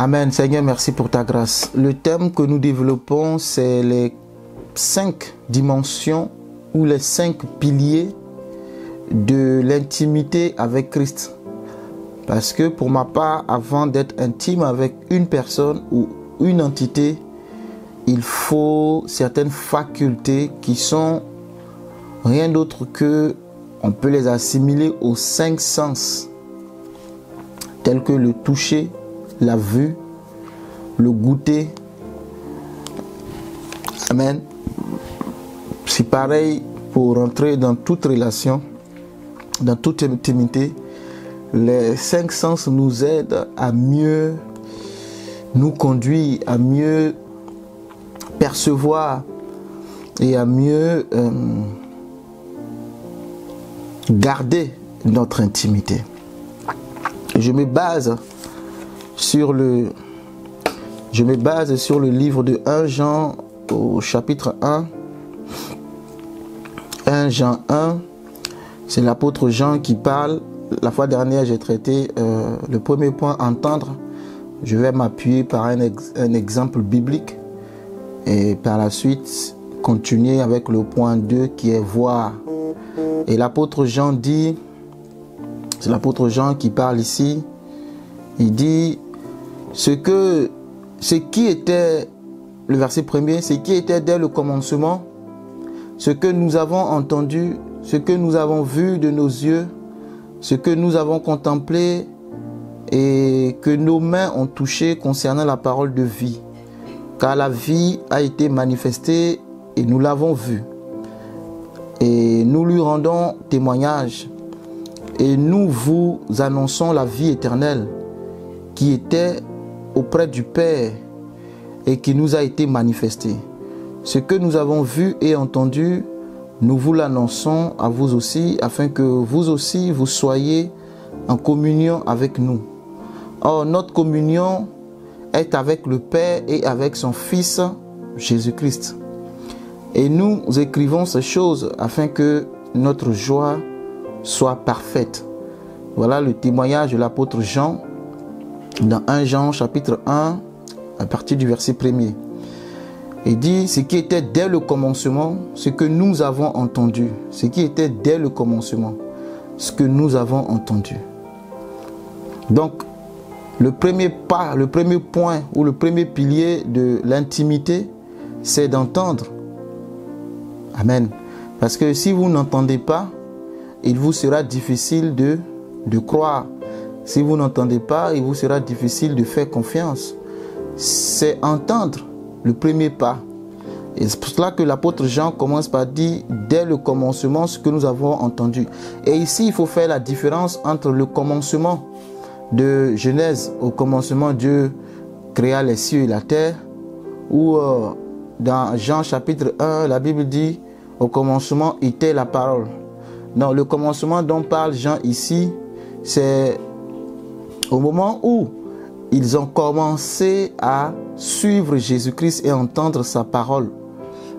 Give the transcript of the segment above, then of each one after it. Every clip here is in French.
Amen. Seigneur, merci pour ta grâce. Le thème que nous développons, c'est les 5 dimensions ou les 5 piliers de l'intimité avec Christ. Parce que pour ma part, avant d'être intime avec une personne ou une entité, il faut certaines facultés qui sont rien d'autre que, on peut les assimiler aux 5 sens, tels que le toucher, la vue, le goûter. Amen. C'est pareil pour rentrer dans toute relation, dans toute intimité. Les 5 sens nous aident à mieux nous conduire, à mieux percevoir et à mieux garder notre intimité. Je me base sur le livre de 1 Jean au chapitre 1. 1 Jean 1, c'est l'apôtre Jean qui parle. La fois dernière, j'ai traité le premier point, entendre. Je vais m'appuyer par un exemple biblique et par la suite continuer avec le point 2 qui est voir. Et l'apôtre Jean dit, c'est l'apôtre Jean qui parle ici, il dit ce qui était, le verset premier, ce qui était dès le commencement, ce que nous avons entendu, ce que nous avons vu de nos yeux, ce que nous avons contemplé et que nos mains ont touché concernant la parole de vie. Car la vie a été manifestée et nous l'avons vue. Et nous lui rendons témoignage. Et nous vous annonçons la vie éternelle qui était auprès du Père et qui nous a été manifestée. Ce que nous avons vu et entendu, nous vous l'annonçons à vous aussi, afin que vous aussi vous soyez en communion avec nous. Or, notre communion est avec le Père et avec son Fils, Jésus-Christ. Et nous écrivons ces choses afin que notre joie soit parfaite. Voilà le témoignage de l'apôtre Jean dans 1 Jean chapitre 1 à partir du verset 1er. Il dit ce qui était dès le commencement, ce que nous avons entendu. Ce qui était dès le commencement, ce que nous avons entendu. Donc, le premier pas, le premier point ou le premier pilier de l'intimité, c'est d'entendre. Amen. Parce que si vous n'entendez pas, il vous sera difficile de croire. Si vous n'entendez pas, il vous sera difficile de faire confiance. C'est entendre le premier pas. Et c'est pour cela que l'apôtre Jean commence par dire dès le commencement ce que nous avons entendu. Et ici, il faut faire la différence entre le commencement de Genèse. Au commencement, Dieu créa les cieux et la terre. Ou dans Jean chapitre 1, la Bible dit au commencement était la parole. Non, le commencement dont parle Jean ici, c'est au moment où ils ont commencé à suivre Jésus-Christ et entendre sa parole.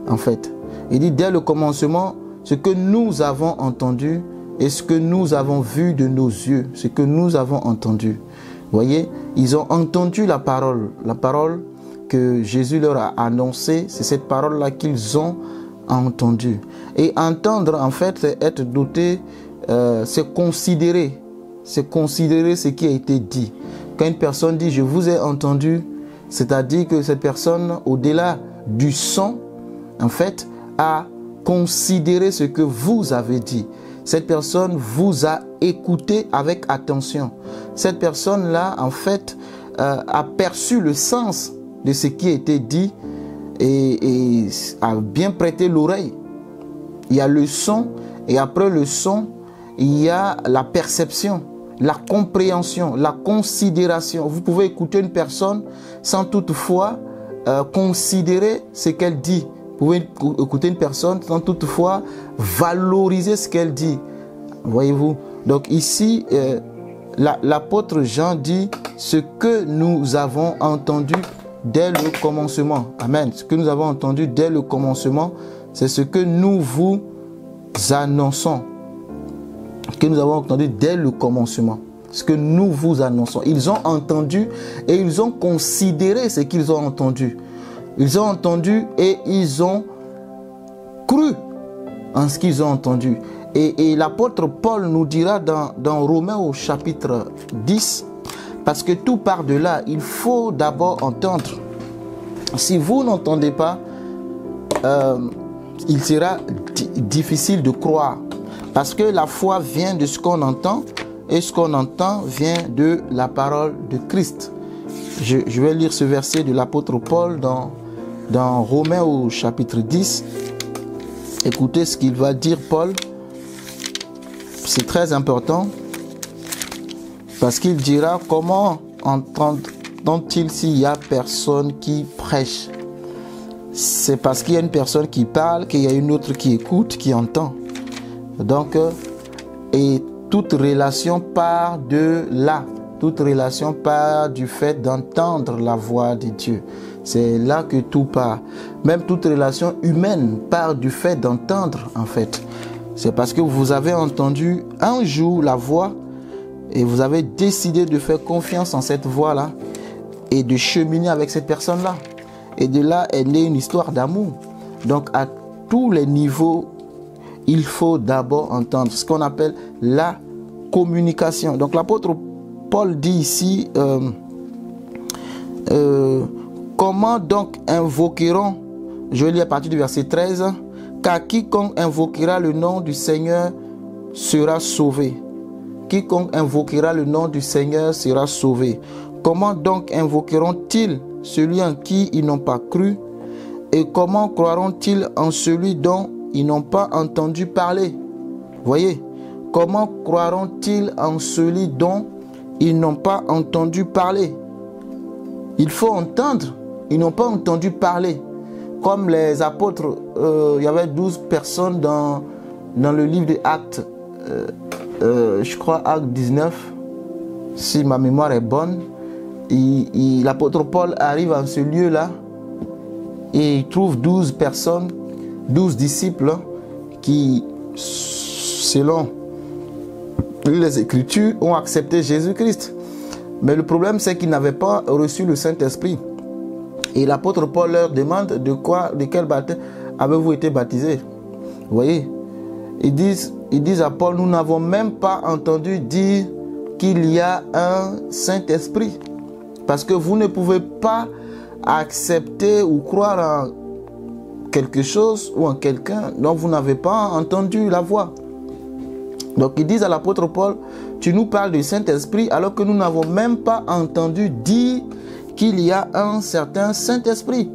En fait, il dit dès le commencement, ce que nous avons entendu et ce que nous avons vu de nos yeux, ce que nous avons entendu. Vous voyez, ils ont entendu la parole que Jésus leur a annoncée, c'est cette parole-là qu'ils ont entendue. Et entendre, en fait, c'est être doté, c'est considérer ce qui a été dit. Quand une personne dit « je vous ai entendu », c'est-à-dire que cette personne, au-delà du son, en fait, a considéré ce que vous avez dit. Cette personne vous a écouté avec attention. Cette personne-là, en fait, a perçu le sens de ce qui a été dit et a bien prêté l'oreille. Il y a le son et après le son, il y a la perception, la compréhension, la considération. Vous pouvez écouter une personne sans toutefois considérer ce qu'elle dit. Vous pouvez écouter une personne sans toutefois valoriser ce qu'elle dit. Voyez-vous? Donc ici, l'apôtre Jean dit ce que nous avons entendu dès le commencement. Amen. Ce que nous avons entendu dès le commencement, c'est ce que nous vous annonçons. Que nous avons entendu dès le commencement. ce que nous vous annonçons. Ils ont entendu et ils ont considéré ce qu'ils ont entendu. Ils ont entendu et ils ont cru en ce qu'ils ont entendu. Et l'apôtre Paul nous dira dans Romains au chapitre 10, parce que tout part de là, il faut d'abord entendre. Si vous n'entendez pas, il sera difficile de croire. Parce que la foi vient de ce qu'on entend, et ce qu'on entend vient de la parole de Christ. Je vais lire ce verset de l'apôtre Paul dans Romains au chapitre 10. Écoutez ce qu'il va dire, Paul. C'est très important. Parce qu'il dira comment entend-il s'il n'y a personne qui prêche? C'est parce qu'il y a une personne qui parle, qu'il y a une autre qui écoute, qui entend. Donc, et toute relation part de là. Toute relation part du fait d'entendre la voix de Dieu. C'est là que tout part. Même toute relation humaine part du fait d'entendre, en fait. C'est parce que vous avez entendu un jour la voix et vous avez décidé de faire confiance en cette voix-là et de cheminer avec cette personne-là. Et de là est née une histoire d'amour. Donc, à tous les niveaux, il faut d'abord entendre ce qu'on appelle la communication. Donc l'apôtre Paul dit ici, comment donc invoqueront, je lis à partir du verset 13, car quiconque invoquera le nom du Seigneur sera sauvé. Quiconque invoquera le nom du Seigneur sera sauvé. Comment donc invoqueront-ils celui en qui ils n'ont pas cru? Et comment croiront-ils en celui dont ils n'ont pas entendu parler? Voyez, comment croiront-ils en celui dont ils n'ont pas entendu parler? Il faut entendre, ils n'ont pas entendu parler. Comme les apôtres, il y avait 12 personnes dans le livre des Actes, je crois Acte 19, si ma mémoire est bonne. L'apôtre Paul arrive en ce lieu-là et il trouve 12 personnes, 12 disciples qui, selon les Écritures, ont accepté Jésus-Christ. Mais le problème, c'est qu'ils n'avaient pas reçu le Saint-Esprit. Et l'apôtre Paul leur demande de quel baptême avez-vous été baptisés? Vous voyez, ils disent à Paul, nous n'avons même pas entendu dire qu'il y a un Saint-Esprit. Parce que vous ne pouvez pas accepter ou croire en quelque chose ou en quelqu'un dont vous n'avez pas entendu la voix. Donc ils disent à l'apôtre Paul, tu nous parles du Saint-Esprit alors que nous n'avons même pas entendu dire qu'il y a un certain Saint-Esprit.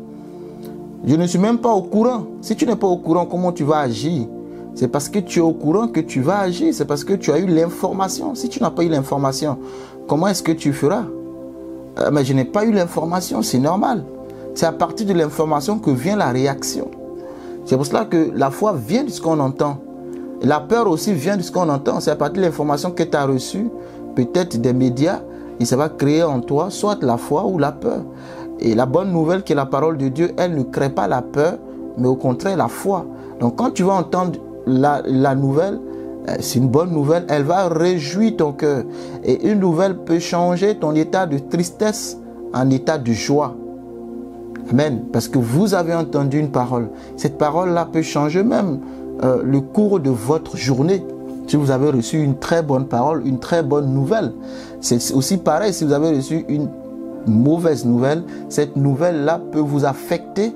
Je ne suis même pas au courant. Si tu n'es pas au courant, comment tu vas agir? C'est parce que tu es au courant que tu vas agir. C'est parce que tu as eu l'information. Si tu n'as pas eu l'information, comment est-ce que tu feras? Mais je n'ai pas eu l'information, c'est normal. C'est à partir de l'information que vient la réaction. C'est pour cela que la foi vient de ce qu'on entend. La peur aussi vient de ce qu'on entend. C'est à partir de l'information que tu as reçue, peut-être des médias, et ça va créer en toi soit la foi ou la peur. Et la bonne nouvelle qui est la parole de Dieu, elle ne crée pas la peur, mais au contraire la foi. Donc quand tu vas entendre la nouvelle, c'est une bonne nouvelle, elle va réjouir ton cœur. Et une nouvelle peut changer ton état de tristesse en état de joie. Amen. Parce que vous avez entendu une parole. Cette parole-là peut changer même le cours de votre journée. Si vous avez reçu une très bonne parole, une très bonne nouvelle. C'est aussi pareil si vous avez reçu une mauvaise nouvelle. Cette nouvelle-là peut vous affecter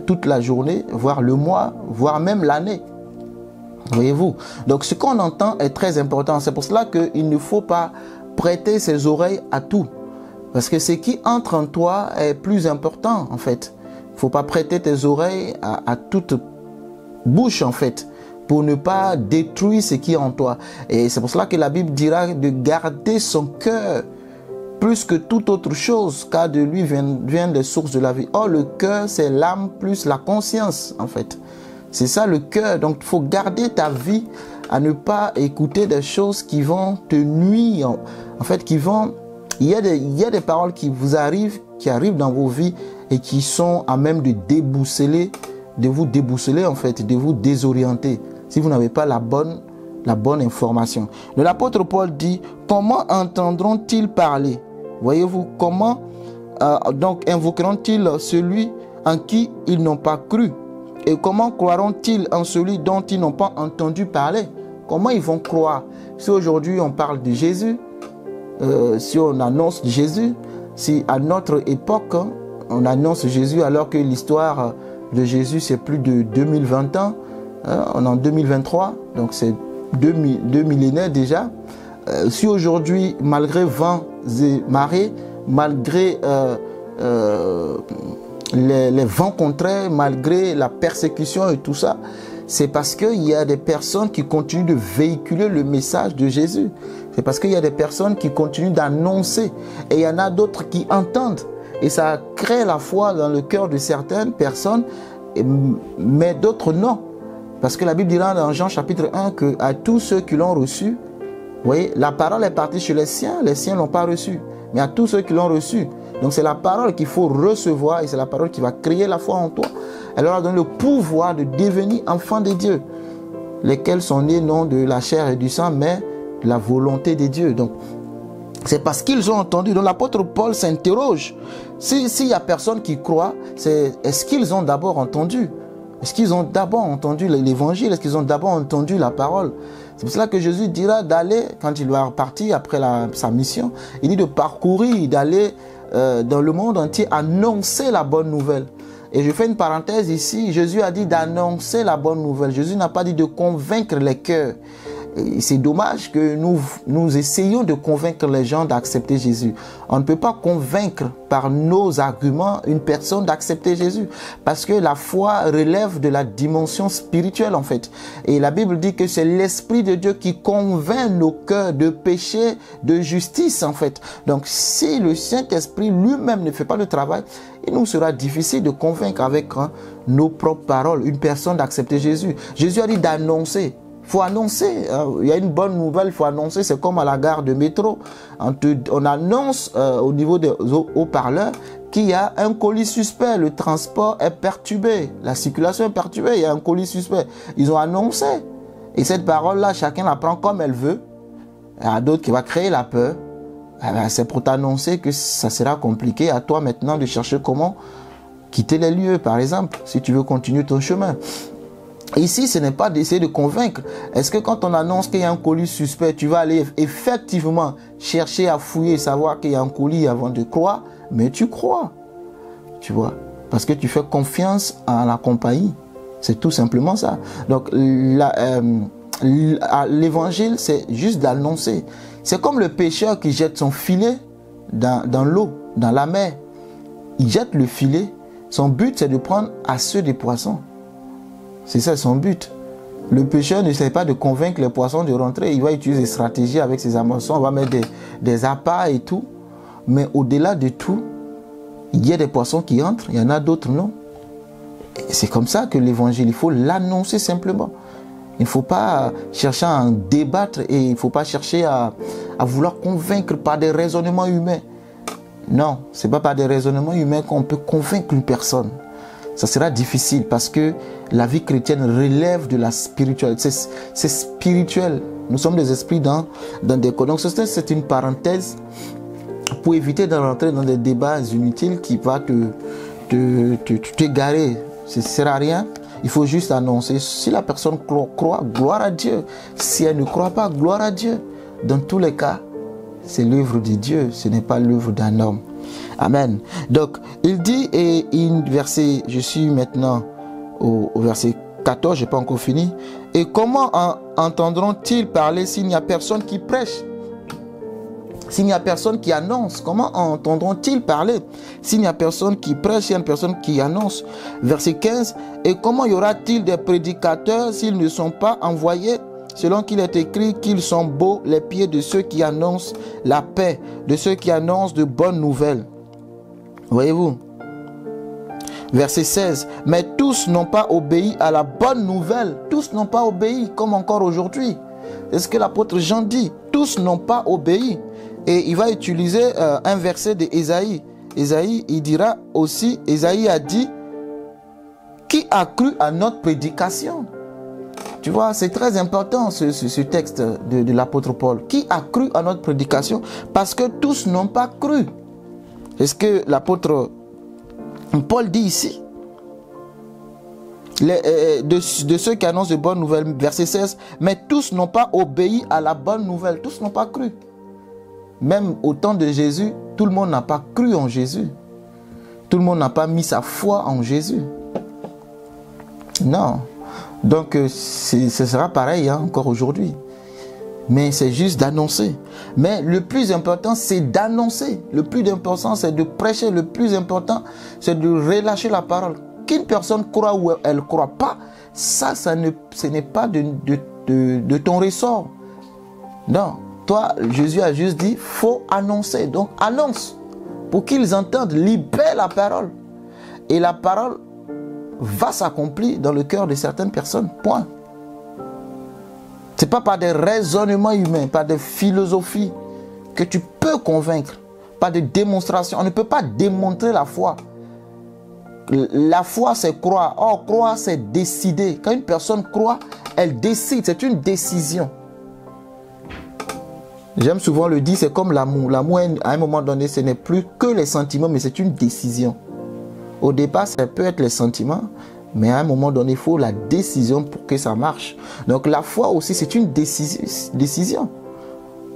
toute la journée, voire le mois, voire même l'année. Voyez-vous? Donc ce qu'on entend est très important. C'est pour cela qu'il ne faut pas prêter ses oreilles à tout. Parce que ce qui entre en toi est plus important en fait. Il ne faut pas prêter tes oreilles à toute bouche en fait. Pour ne pas détruire ce qui est en toi. Et c'est pour cela que la Bible dira de garder son cœur plus que toute autre chose, car de lui viennent les sources de la vie. Or le cœur c'est l'âme plus la conscience en fait. C'est ça le cœur. Donc il faut garder ta vie à ne pas écouter des choses qui vont te nuire. En fait, il y a des paroles qui arrivent dans vos vies et qui sont à même de vous déboussoler en fait, de vous désorienter. Si vous n'avez pas la bonne la bonne information. L'apôtre Paul dit, comment entendront-ils parler? Voyez-vous, comment donc invoqueront-ils celui en qui ils n'ont pas cru? Et comment croiront-ils en celui dont ils n'ont pas entendu parler? Comment ils vont croire? Si aujourd'hui on parle de Jésus, si on annonce Jésus, si à notre époque on annonce Jésus alors que l'histoire de Jésus c'est plus de 2020 ans, on est en 2023, donc c'est deux millénaires déjà. Si aujourd'hui, malgré vents et marées, malgré les vents contraires, malgré la persécution et tout ça, c'est parce qu'il y a des personnes qui continuent de véhiculer le message de Jésus. C'est parce qu'il y a des personnes qui continuent d'annoncer. Et il y en a d'autres qui entendent. Et ça crée la foi dans le cœur de certaines personnes, mais d'autres non. Parce que la Bible dira dans Jean chapitre 1 que à tous ceux qui l'ont reçu, vous voyez, la parole est partie chez les siens ne l'ont pas reçue. Mais à tous ceux qui l'ont reçue. Donc c'est la parole qu'il faut recevoir et c'est la parole qui va créer la foi en toi. Elle leur donne le pouvoir de devenir enfants de Dieu, lesquels sont nés non de la chair et du sang, mais de la volonté de Dieu. Donc c'est parce qu'ils ont entendu. Donc l'apôtre Paul s'interroge. S'il n'y a personne qui croit, est-ce qu'ils ont d'abord entendu? Est-ce qu'ils ont d'abord entendu l'évangile? Est-ce qu'ils ont d'abord entendu la parole? C'est pour cela que Jésus dira d'aller, quand il va repartir après sa mission, il dit de parcourir, d'aller dans le monde entier, annoncer la bonne nouvelle. Et je fais une parenthèse ici, Jésus a dit d'annoncer la bonne nouvelle. Jésus n'a pas dit de convaincre les cœurs. C'est dommage que nous essayons de convaincre les gens d'accepter Jésus. On ne peut pas convaincre par nos arguments une personne d'accepter Jésus. Parce que la foi relève de la dimension spirituelle en fait. Et la Bible dit que c'est l'Esprit de Dieu qui convainc nos cœurs de péché, de justice en fait. Donc si le Saint-Esprit lui-même ne fait pas le travail, il nous sera difficile de convaincre avec nos propres paroles une personne d'accepter Jésus. Jésus a dit d'annoncer. Il faut annoncer, il y a une bonne nouvelle, il faut annoncer, c'est comme à la gare de métro. On annonce au niveau des haut-parleurs qu'il y a un colis suspect, le transport est perturbé, la circulation est perturbée, il y a un colis suspect. Ils ont annoncé. Et cette parole-là, chacun la prend comme elle veut. Il y a d'autres qui vont créer la peur. C'est pour t'annoncer que ça sera compliqué à toi maintenant de chercher comment quitter les lieux, par exemple, si tu veux continuer ton chemin. Ici, ce n'est pas d'essayer de convaincre. Est-ce que quand on annonce qu'il y a un colis suspect, tu vas aller effectivement chercher à fouiller, savoir qu'il y a un colis avant de croire? Mais tu crois, tu vois, parce que tu fais confiance à la compagnie. C'est tout simplement ça. Donc, l'évangile, c'est juste d'annoncer. C'est comme le pêcheur qui jette son filet dans l'eau, dans la mer. Il jette le filet. Son but, c'est de prendre à ceux des poissons. C'est ça son but. Le pêcheur ne sait pas de convaincre les poissons de rentrer. Il va utiliser des stratégies avec ses hameçons. On va mettre des appâts et tout. Mais au-delà de tout, il y a des poissons qui entrent. Il y en a d'autres non. C'est comme ça que l'évangile, il faut l'annoncer simplement. Il ne faut pas chercher à en débattre et il ne faut pas chercher à vouloir convaincre par des raisonnements humains. Non, ce n'est pas par des raisonnements humains qu'on peut convaincre une personne. Ça sera difficile parce que la vie chrétienne relève de la spiritualité. C'est spirituel. Nous sommes des esprits dans des corps. Donc c'est une parenthèse pour éviter de rentrer dans des débats inutiles qui vont t'égarer. Ça ne sert à rien. Il faut juste annoncer. Si la personne croit, gloire à Dieu. Si elle ne croit pas, gloire à Dieu. Dans tous les cas, c'est l'œuvre de Dieu. Ce n'est pas l'œuvre d'un homme. Amen. Donc, il dit, et verset, je suis maintenant au verset 14, je n'ai pas encore fini. Et comment entendront-ils parler s'il n'y a personne qui prêche? S'il n'y a personne qui annonce, comment entendront-ils parler? S'il n'y a personne qui prêche, s'il n'y a personne qui annonce. Verset 15, et comment y aura-t-il des prédicateurs s'ils ne sont pas envoyés? Selon qu'il est écrit qu'ils sont beaux les pieds de ceux qui annoncent la paix, de ceux qui annoncent de bonnes nouvelles. Voyez-vous? Verset 16. Mais tous n'ont pas obéi à la bonne nouvelle. Tous n'ont pas obéi, comme encore aujourd'hui. C'est ce que l'apôtre Jean dit. Tous n'ont pas obéi. Et il va utiliser un verset d'Ésaïe. Ésaïe, il dira aussi, Ésaïe a dit, qui a cru à notre prédication? Tu vois, c'est très important ce texte de l'apôtre Paul. Qui a cru à notre prédication? Parce que tous n'ont pas cru. C'est ce que l'apôtre Paul dit ici. De ceux qui annoncent de bonnes nouvelles, verset 16. Mais tous n'ont pas obéi à la bonne nouvelle. Tous n'ont pas cru. Même au temps de Jésus, tout le monde n'a pas cru en Jésus. Tout le monde n'a pas mis sa foi en Jésus. Non. Donc, ce sera pareil encore aujourd'hui. Mais c'est juste d'annoncer. Mais le plus important, c'est d'annoncer. Le plus important, c'est de prêcher. Le plus important, c'est de relâcher la parole. Qu'une personne croit ou elle ne croit pas, ce n'est pas de ton ressort. Non. Toi, Jésus a juste dit, il faut annoncer. Donc, annonce. Pour qu'ils entendent, libère la parole. Et la parole va s'accomplir dans le cœur de certaines personnes. Point. Ce n'est pas par des raisonnements humains, par des philosophies que tu peux convaincre. Pas de démonstration. On ne peut pas démontrer la foi. La foi, c'est croire. Or, croire, c'est décider. Quand une personne croit, elle décide. C'est une décision. J'aime souvent le dire, c'est comme l'amour. L'amour, à un moment donné, ce n'est plus que les sentiments, mais c'est une décision. Au départ, ça peut être les sentiments, mais à un moment donné, il faut la décision pour que ça marche. Donc la foi aussi, c'est une décision.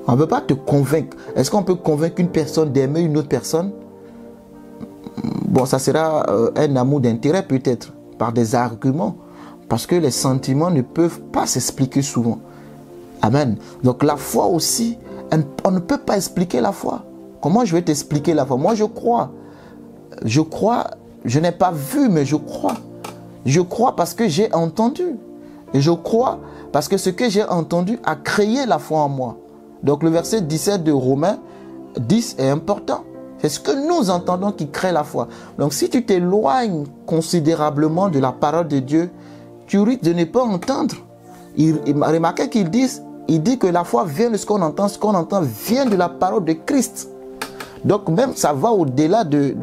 On ne peut pas te convaincre. Est-ce qu'on peut convaincre une personne d'aimer une autre personne? Bon, ça sera un amour d'intérêt peut-être, par des arguments, parce que les sentiments ne peuvent pas s'expliquer souvent. Amen. Donc la foi aussi, on ne peut pas expliquer la foi. Comment je vais t'expliquer la foi? Moi je crois. Je crois, je n'ai pas vu, mais je crois. Je crois parce que j'ai entendu. Et je crois parce que ce que j'ai entendu a créé la foi en moi. Donc le verset 17 de Romains 10 est important. C'est ce que nous entendons qui crée la foi. Donc si tu t'éloignes considérablement de la parole de Dieu, tu risques de ne pas entendre. Remarquez qu'il dit que la foi vient de ce qu'on entend vient de la parole de Christ. Donc même ça va au-delà du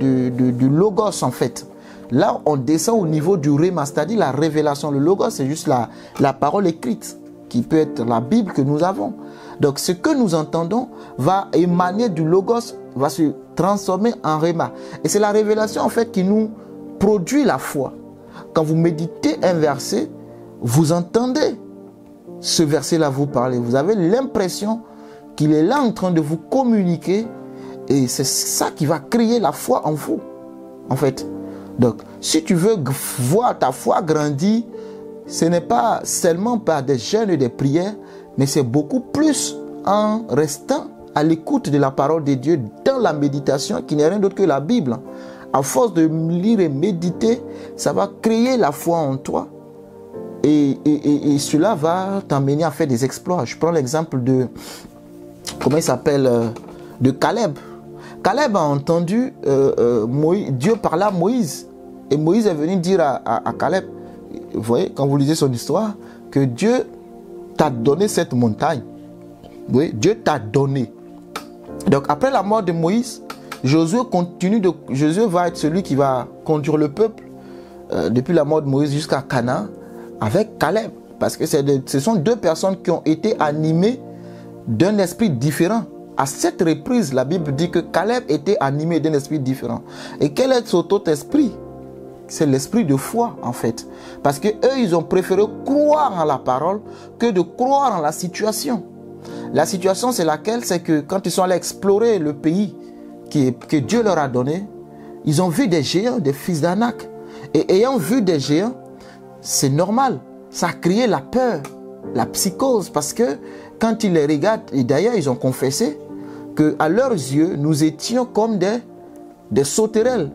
logos en fait. Là on descend au niveau du réma, c'est-à-dire la révélation. Le logos c'est juste la parole écrite, qui peut être la Bible que nous avons. Donc ce que nous entendons va émaner du logos, va se transformer en réma. Et c'est la révélation en fait qui nous produit la foi. Quand vous méditez un verset, vous entendez ce verset-là vous parler. Vous avez l'impression qu'il est là en train de vous communiquer. Et c'est ça qui va créer la foi en vous. En fait. Donc, si tu veux voir ta foi grandir, ce n'est pas seulement par des jeûnes et des prières, mais c'est beaucoup plus en restant à l'écoute de la parole de Dieu dans la méditation qui n'est rien d'autre que la Bible. À force de lire et méditer, ça va créer la foi en toi. Et cela va t'amener à faire des exploits. Je prends l'exemple de, comment il s'appelle, de Caleb. Caleb a entendu Dieu parler à Moïse. Et Moïse est venu dire à Caleb, vous voyez, quand vous lisez son histoire, que Dieu t'a donné cette montagne. Oui, Dieu t'a donné. Donc après la mort de Moïse, Josué va être celui qui va conduire le peuple depuis la mort de Moïse jusqu'à Canaan avec Caleb. Parce que ce sont deux personnes qui ont été animées d'un esprit différent. À cette reprise, la Bible dit que Caleb était animé d'un esprit différent. Et quel est cet autre esprit? C'est l'esprit de foi en fait. Parce que eux, ils ont préféré croire en la parole que de croire en la situation. La situation, c'est laquelle? C'est que quand ils sont allés explorer le pays que Dieu leur a donné, ils ont vu des géants, des fils d'Anak. Et ayant vu des géants, c'est normal. Ça a créé la peur, la psychose. Parce que quand ils les regardent, et d'ailleurs ils ont confessé qu'à leurs yeux, nous étions comme des sauterelles.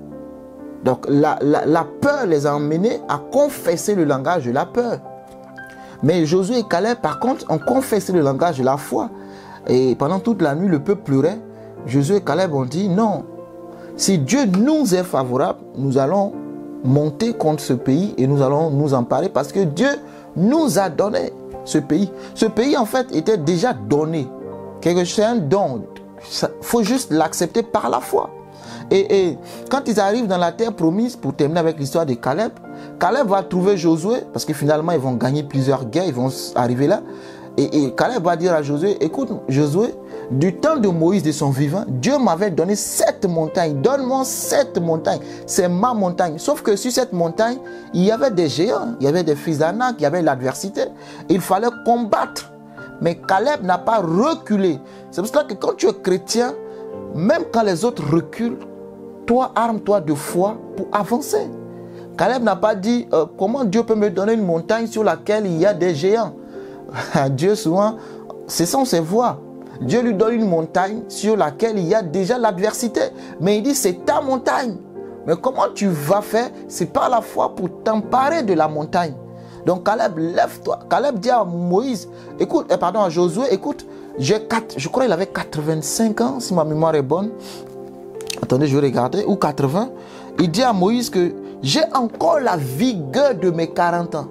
Donc la peur les a emmenés à confesser le langage de la peur. Mais Josué et Caleb, par contre, ont confessé le langage de la foi. Et pendant toute la nuit, le peuple pleurait. Josué et Caleb ont dit, non, si Dieu nous est favorable, nous allons monter contre ce pays et nous allons nous emparer parce que Dieu nous a donné ce pays. Ce pays, en fait, était déjà donné. C'est un don. Il faut juste l'accepter par la foi. Et quand ils arrivent dans la terre promise, pour terminer avec l'histoire de Caleb, Caleb va trouver Josué, parce que finalement ils vont gagner plusieurs guerres, ils vont arriver là. Et Caleb va dire à Josué, écoute Josué, du temps de Moïse de son vivant, Dieu m'avait donné 7 montagnes. Donne-moi 7 montagnes. C'est ma montagne. Sauf que sur cette montagne, il y avait des géants, il y avait des fils d'Anak, il y avait l'adversité. Il fallait combattre. Mais Caleb n'a pas reculé. C'est pour cela que quand tu es chrétien, même quand les autres reculent, toi, arme-toi de foi pour avancer. Caleb n'a pas dit, comment Dieu peut me donner une montagne sur laquelle il y a des géants. Dieu souvent, ce sont ses voies. Dieu lui donne une montagne sur laquelle il y a déjà l'adversité. Mais il dit, c'est ta montagne. Mais comment tu vas faire? C'est par la foi pour t'emparer de la montagne. Donc Caleb, lève-toi. Caleb dit à Moïse, écoute, à Josué, écoute, je crois qu'il avait 85 ans, si ma mémoire est bonne. Attendez, je vais regarder, ou 80. Il dit à Moïse que j'ai encore la vigueur de mes 40 ans.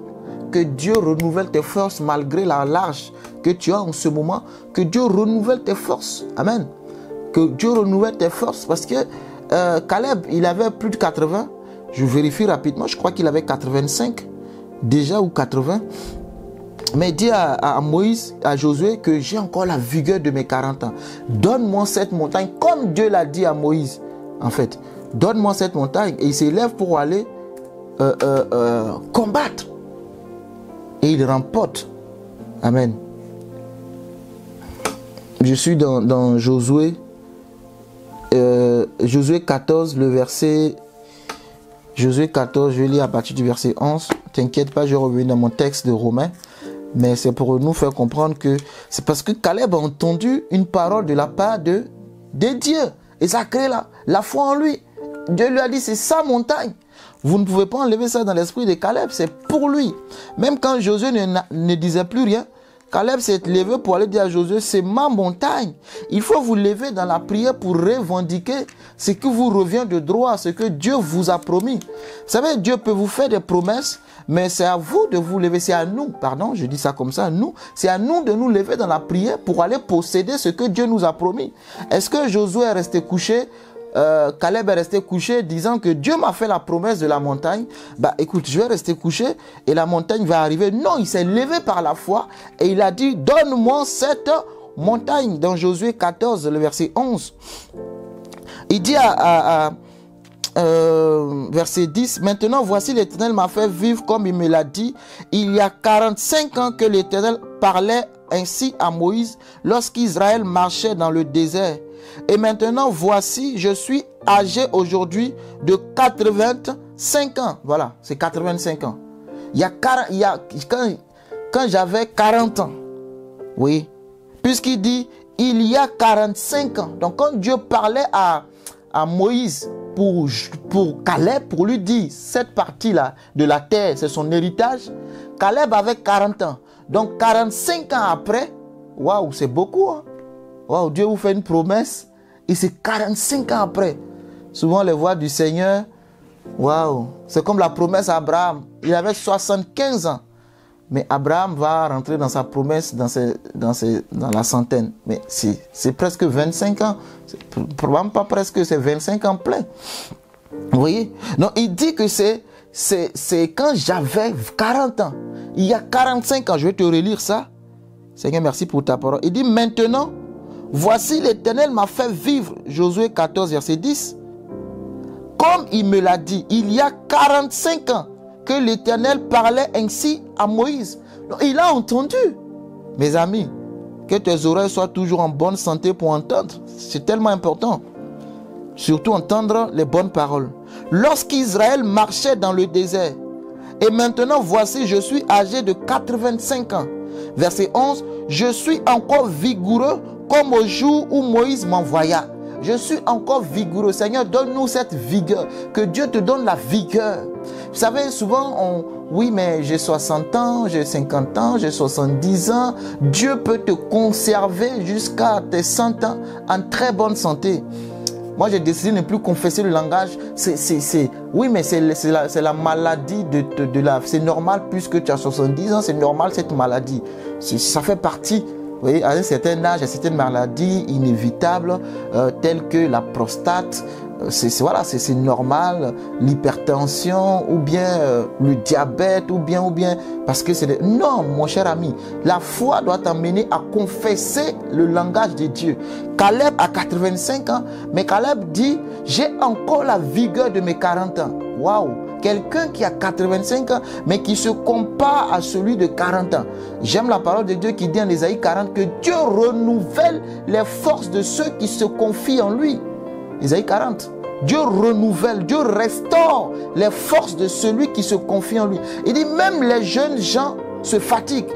Que Dieu renouvelle tes forces malgré la lâche que tu as en ce moment. Que Dieu renouvelle tes forces. Amen. Que Dieu renouvelle tes forces. Parce que Caleb, il avait plus de 80. Je vérifie rapidement. Je crois qu'il avait 85 déjà ou 80. Mais il dit à Moïse, à Josué, que j'ai encore la vigueur de mes 40 ans. Donne-moi cette montagne, comme Dieu l'a dit à Moïse. En fait, donne-moi cette montagne. Et il s'élève pour aller combattre. Et il remporte. Amen. Je suis dans Josué. Josué 14, le verset... Josué 14, je vais lire à partir du verset 11. T'inquiète pas, je vais revenir dans mon texte de Romains. Mais c'est pour nous faire comprendre que c'est parce que Caleb a entendu une parole de la part de Dieu. Et ça crée la foi en lui. Dieu lui a dit, c'est sa montagne. Vous ne pouvez pas enlever ça dans l'esprit de Caleb, c'est pour lui. Même quand Josué ne disait plus rien, Caleb s'est levé pour aller dire à Josué, c'est ma montagne. Il faut vous lever dans la prière pour revendiquer ce qui vous revient de droit, ce que Dieu vous a promis. Vous savez, Dieu peut vous faire des promesses, mais c'est à vous de vous lever, c'est à nous, pardon, je dis ça comme ça, nous, c'est à nous de nous lever dans la prière pour aller posséder ce que Dieu nous a promis. Est-ce que Josué est resté couché? Caleb est resté couché disant que Dieu m'a fait la promesse de la montagne. Bah écoute, je vais rester couché et la montagne va arriver. Non, il s'est levé par la foi et il a dit, donne-moi cette montagne. Dans Josué 14, le verset 11. Il dit verset 10, maintenant voici l'Éternel m'a fait vivre comme il me l'a dit. Il y a 45 ans que l'Éternel parlait ainsi à Moïse lorsqu'Israël marchait dans le désert. Et maintenant, voici, je suis âgé aujourd'hui de 85 ans. Voilà, c'est 85 ans. Quand j'avais 40 ans, oui, puisqu'il dit, il y a 45 ans. Donc, quand Dieu parlait à Moïse pour Caleb, pour lui dire, cette partie-là de la terre, c'est son héritage, Caleb avait 40 ans. Donc, 45 ans après, waouh, c'est beaucoup, hein? Wow, Dieu vous fait une promesse et c'est 45 ans après. Souvent les voix du Seigneur, waouh, c'est comme la promesse à Abraham. Il avait 75 ans. Mais Abraham va rentrer dans sa promesse dans la centaine. Mais c'est presque 25 ans. Probablement pas presque, c'est 25 ans plein. Vous voyez? Donc il dit que c'est quand j'avais 40 ans. Il y a 45 ans, je vais te relire ça. Seigneur, merci pour ta parole. Il dit maintenant, voici l'Éternel m'a fait vivre, Josué 14, verset 10, comme il me l'a dit, il y a 45 ans que l'Éternel parlait ainsi à Moïse. Donc, il a entendu. Mes amis, que tes oreilles soient toujours en bonne santé pour entendre. C'est tellement important. Surtout entendre les bonnes paroles. Lorsqu'Israël marchait dans le désert, et maintenant voici, je suis âgé de 85 ans. Verset 11, je suis encore vigoureux comme au jour où Moïse m'envoya. Je suis encore vigoureux. Seigneur, donne-nous cette vigueur. Que Dieu te donne la vigueur. Vous savez, souvent, oui, mais j'ai 60 ans, j'ai 50 ans, j'ai 70 ans. Dieu peut te conserver jusqu'à tes 100 ans en très bonne santé. Moi, j'ai décidé de ne plus confesser le langage. Oui, mais c'est la maladie de la... C'est normal, puisque tu as 70 ans, c'est normal cette maladie. Ça fait partie... Vous voyez, à un certain âge, il y a certaines maladies inévitables, telles que la prostate, voilà, c'est normal, l'hypertension ou bien le diabète ou bien, parce que c'est... Non, mon cher ami, la foi doit t'amener à confesser le langage de Dieu. Caleb a 85 ans, mais Caleb dit, j'ai encore la vigueur de mes 40 ans. Waouh! Quelqu'un qui a 85 ans, mais qui se compare à celui de 40 ans. J'aime la parole de Dieu qui dit en Ésaïe 40 que Dieu renouvelle les forces de ceux qui se confient en lui. Ésaïe 40. Dieu renouvelle, Dieu restaure les forces de celui qui se confie en lui. Il dit même les jeunes gens se fatiguent.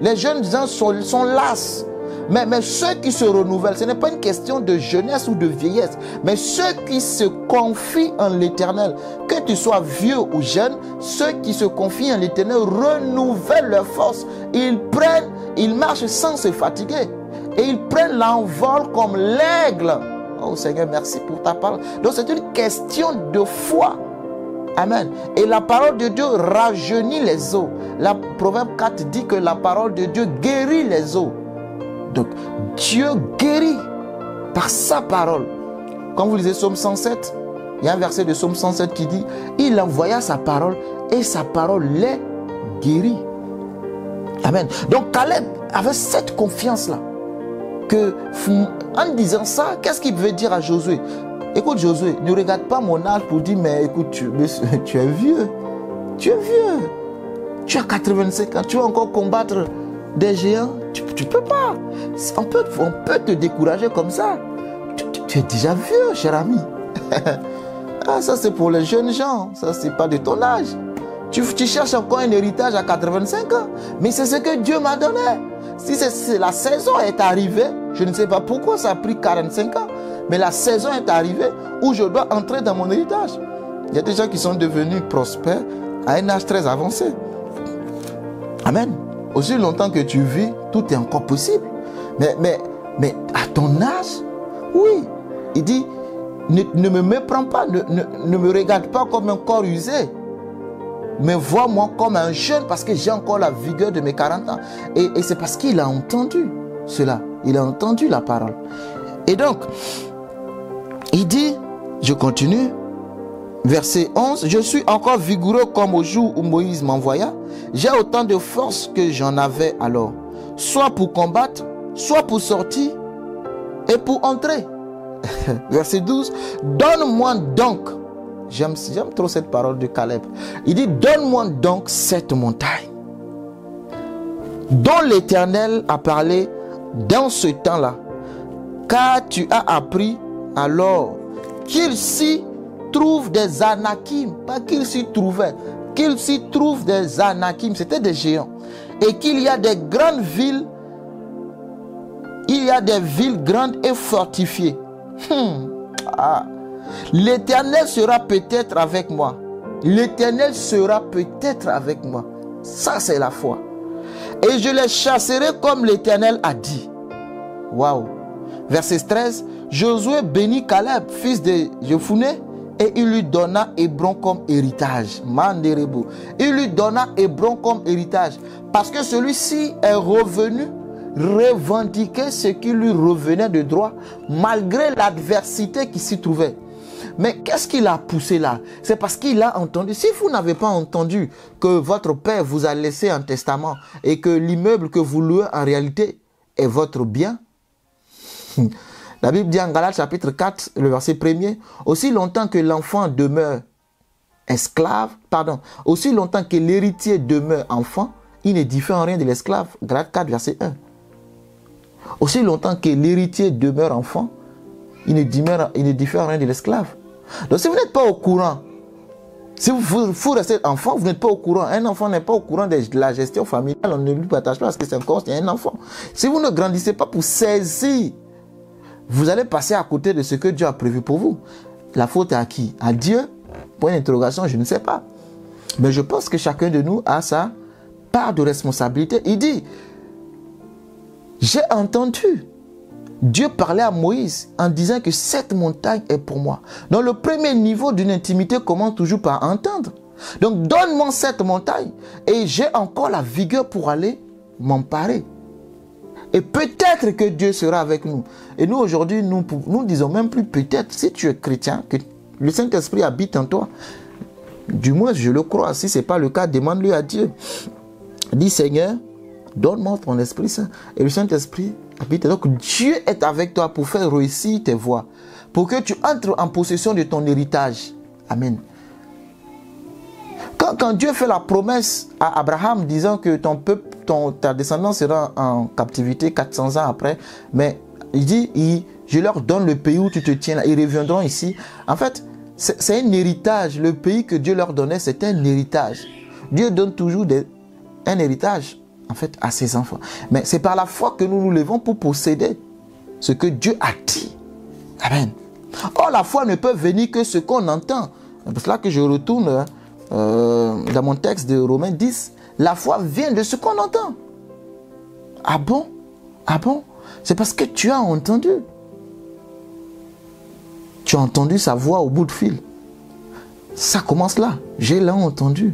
Les jeunes gens sont lasses. Mais ceux qui se renouvellent, ce n'est pas une question de jeunesse ou de vieillesse, mais ceux qui se confient en l'Éternel, que tu sois vieux ou jeune, ceux qui se confient en l'Éternel renouvellent leurs forces. Ils marchent sans se fatiguer et ils prennent l'envol comme l'aigle. Oh Seigneur, merci pour ta parole. Donc c'est une question de foi. Amen. Et la parole de Dieu rajeunit les os. La Proverbe 4 dit que la parole de Dieu guérit les os. Donc, Dieu guérit par sa parole. Quand vous lisez Psaume 107, il y a un verset de Psaume 107 qui dit, il envoya sa parole et sa parole les guérit. Amen. Donc, Caleb avait cette confiance-là. Que, en disant ça, qu'est-ce qu'il veut dire à Josué? Écoute Josué, ne regarde pas mon âge pour dire, mais écoute, tu es vieux. Tu es vieux. Tu as 85 ans, tu vas encore combattre des géants. Tu peux pas. On peut te décourager comme ça. Tu es déjà vieux, cher ami. Ah, ça c'est pour les jeunes gens. Ça c'est pas de ton âge. Tu cherches encore un héritage à 85 ans. Mais c'est ce que Dieu m'a donné. Si la saison est arrivée, je ne sais pas pourquoi ça a pris 45 ans, mais la saison est arrivée où je dois entrer dans mon héritage. Il y a des gens qui sont devenus prospères à un âge très avancé. Amen. Aussi longtemps que tu vis, tout est encore possible. Mais à ton âge, oui. Il dit, ne me méprends pas, ne me regarde pas comme un corps usé. Mais vois-moi comme un jeune parce que j'ai encore la vigueur de mes 40 ans. Et c'est parce qu'il a entendu cela. Il a entendu la parole. Et donc, il dit, je continue, verset 11, je suis encore vigoureux comme au jour où Moïse m'envoya. J'ai autant de force que j'en avais alors. Soit pour combattre, soit pour sortir et pour entrer. Verset 12, donne-moi donc. J'aime trop cette parole de Caleb. Il dit, donne-moi donc cette montagne dont l'Éternel a parlé dans ce temps-là. Car tu as appris alors qu'il s'y trouve des Anakim. Pas qu'il s'y trouvait. Qu'il s'y trouve des Anakim. C'était des géants. Et qu'il y a des grandes villes. Il y a des villes grandes et fortifiées. L'Éternel sera peut-être avec moi. L'Éternel sera peut-être avec moi. Ça, c'est la foi. Et je les chasserai comme l'Éternel a dit. Waouh. Verset 13. Josué bénit Caleb, fils de Jephunneh, et il lui donna Hébron comme héritage. Manderebo. Il lui donna Hébron comme héritage. Parce que celui-ci est revenu revendiquer ce qui lui revenait de droit, malgré l'adversité qui s'y trouvait. Mais qu'est-ce qui l'a poussé là? C'est parce qu'il a entendu. Si vous n'avez pas entendu que votre père vous a laissé un testament et que l'immeuble que vous louez en réalité est votre bien, la Bible dit en Galates chapitre 4, le verset 1er, aussi longtemps que l'enfant demeure esclave, aussi longtemps que l'héritier demeure enfant, il ne diffère en rien de l'esclave. Galates 4, verset 1. Aussi longtemps que l'héritier demeure enfant, il ne diffère en rien de l'esclave. Donc si vous n'êtes pas au courant, si vous restez enfant, vous n'êtes pas au courant. Un enfant n'est pas au courant de la gestion familiale, on ne lui partage pas parce que c'est un enfant. Si vous ne grandissez pas pour saisir, vous allez passer à côté de ce que Dieu a prévu pour vous. La faute est à qui? À Dieu? Point d'interrogation, je ne sais pas. Mais je pense que chacun de nous a sa part de responsabilité. Il dit, j'ai entendu Dieu parlait à Moïse en disant que cette montagne est pour moi. Donc le premier niveau d'une intimité commence toujours par entendre. Donc donne-moi cette montagne et j'ai encore la vigueur pour aller m'emparer. Et peut-être que Dieu sera avec nous. Et nous, aujourd'hui, nous disons même plus peut-être. Si tu es chrétien, que le Saint-Esprit habite en toi. Du moins, je le crois. Si ce n'est pas le cas, demande-lui à Dieu. Dis, Seigneur, donne-moi ton Esprit Saint. Et le Saint-Esprit habite. Donc, Dieu est avec toi pour faire réussir tes voies. Pour que tu entres en possession de ton héritage. Amen. Quand Dieu fait la promesse à Abraham disant que ton peuple, ta descendance sera en captivité 400 ans après, mais il dit, je leur donne le pays où tu te tiens là, ils reviendront ici. En fait, c'est un héritage. Le pays que Dieu leur donnait, c'est un héritage. Dieu donne toujours un héritage, en fait, à ses enfants. Mais c'est par la foi que nous nous levons pour posséder ce que Dieu a dit. Amen. Or, la foi ne peut venir que ce qu'on entend. C'est pour cela que je retourne dans mon texte de Romains 10. La foi vient de ce qu'on entend. Ah bon? Ah bon? C'est parce que tu as entendu. Tu as entendu sa voix au bout de fil. Ça commence là. Je l'ai entendu.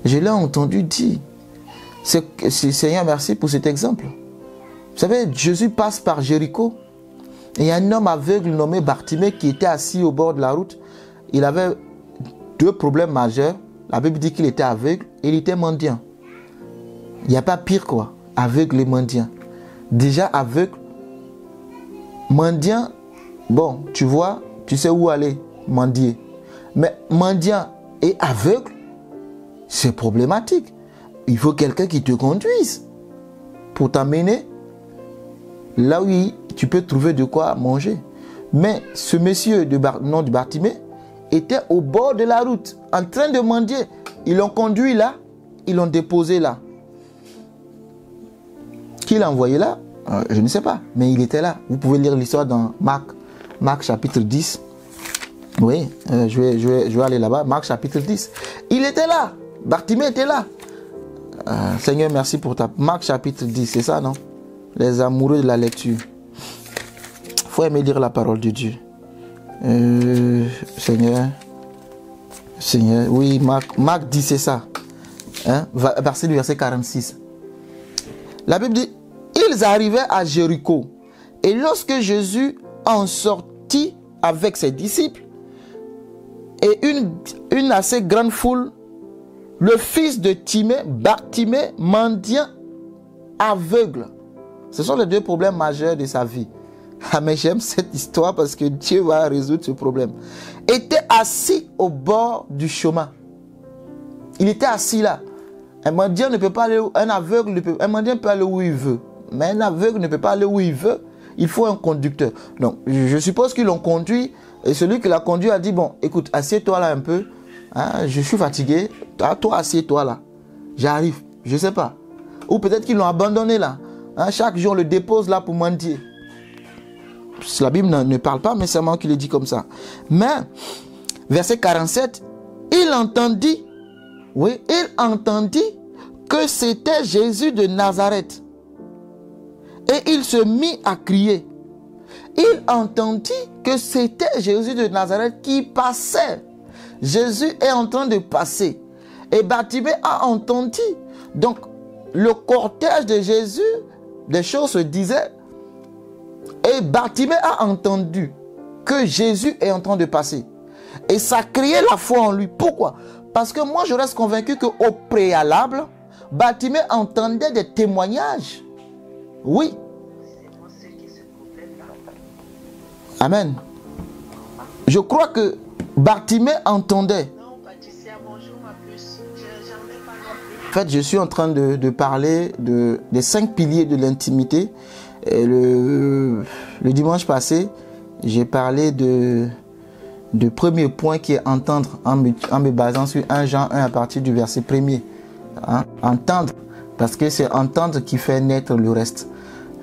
Je l'ai entendu dire. Seigneur, merci pour cet exemple. Vous savez, Jésus passe par Jéricho. Et il y a un homme aveugle nommé Bartimée qui était assis au bord de la route. Il avait deux problèmes majeurs. La Bible dit qu'il était aveugle et il était mendiant. Il n'y a pas pire quoi. Aveugle et mendiant. Déjà aveugle. Mendiant, bon, tu vois, tu sais où aller mendier. Mais mendiant et aveugle, c'est problématique. Il faut quelqu'un qui te conduise pour t'amener là où tu peux trouver de quoi manger. Mais ce monsieur nom de Bartimée était au bord de la route, en train de mendier. Ils l'ont conduit là, ils l'ont déposé là. Qui l'a envoyé là? Je ne sais pas, mais il était là. Vous pouvez lire l'histoire dans Marc chapitre 10. Oui, je vais aller là-bas. Marc chapitre 10. Il était là. Bartimée était là. Seigneur, merci pour ta... Marc chapitre 10, c'est ça, non? Les amoureux de la lecture. Il faut aimer lire la parole de Dieu. Seigneur, oui, Marc 10, c'est ça. Hein? Verset 46. La Bible dit, ils arrivaient à Jéricho. Et lorsque Jésus en sortit avec ses disciples, et une assez grande foule, le fils de Timée, Bartimée, mendiant, aveugle. Ce sont les deux problèmes majeurs de sa vie. Ah, mais j'aime cette histoire parce que Dieu va résoudre ce problème. Était assis au bord du chemin. Il était assis là. Un mendiant ne peut pas aller, un mendiant peut aller où il veut. Mais un aveugle ne peut pas aller où il veut. Il faut un conducteur. Donc, je suppose qu'ils l'ont conduit. Et celui qui l'a conduit a dit, bon, écoute, assieds-toi là un peu. Hein, je suis fatigué. Toi, assieds-toi là. J'arrive. Je ne sais pas. Ou peut-être qu'ils l'ont abandonné là. Hein, chaque jour, on le dépose là pour mendier. La Bible ne parle pas, mais c'est moi qui le dis comme ça. Mais, verset 47, il entendit que c'était Jésus de Nazareth. Et il se mit à crier. Il entendit que c'était Jésus de Nazareth qui passait. Jésus est en train de passer. Et Bartimée a entendu. Donc, le cortège de Jésus, des choses se disaient. Et Bartimée a entendu que Jésus est en train de passer. Et ça criait la foi en lui. Pourquoi? Parce que moi, je reste convaincu qu'au préalable, Bartimée entendait des témoignages. Oui. Amen. Je crois que Bartimée entendait. En fait, je suis en train de parler des 5 piliers de l'intimité. Et le dimanche passé, j'ai parlé de premier point qui est entendre en me basant sur 1 Jean 1 à partir du verset 1er. Hein? Entendre, parce que c'est entendre qui fait naître le reste.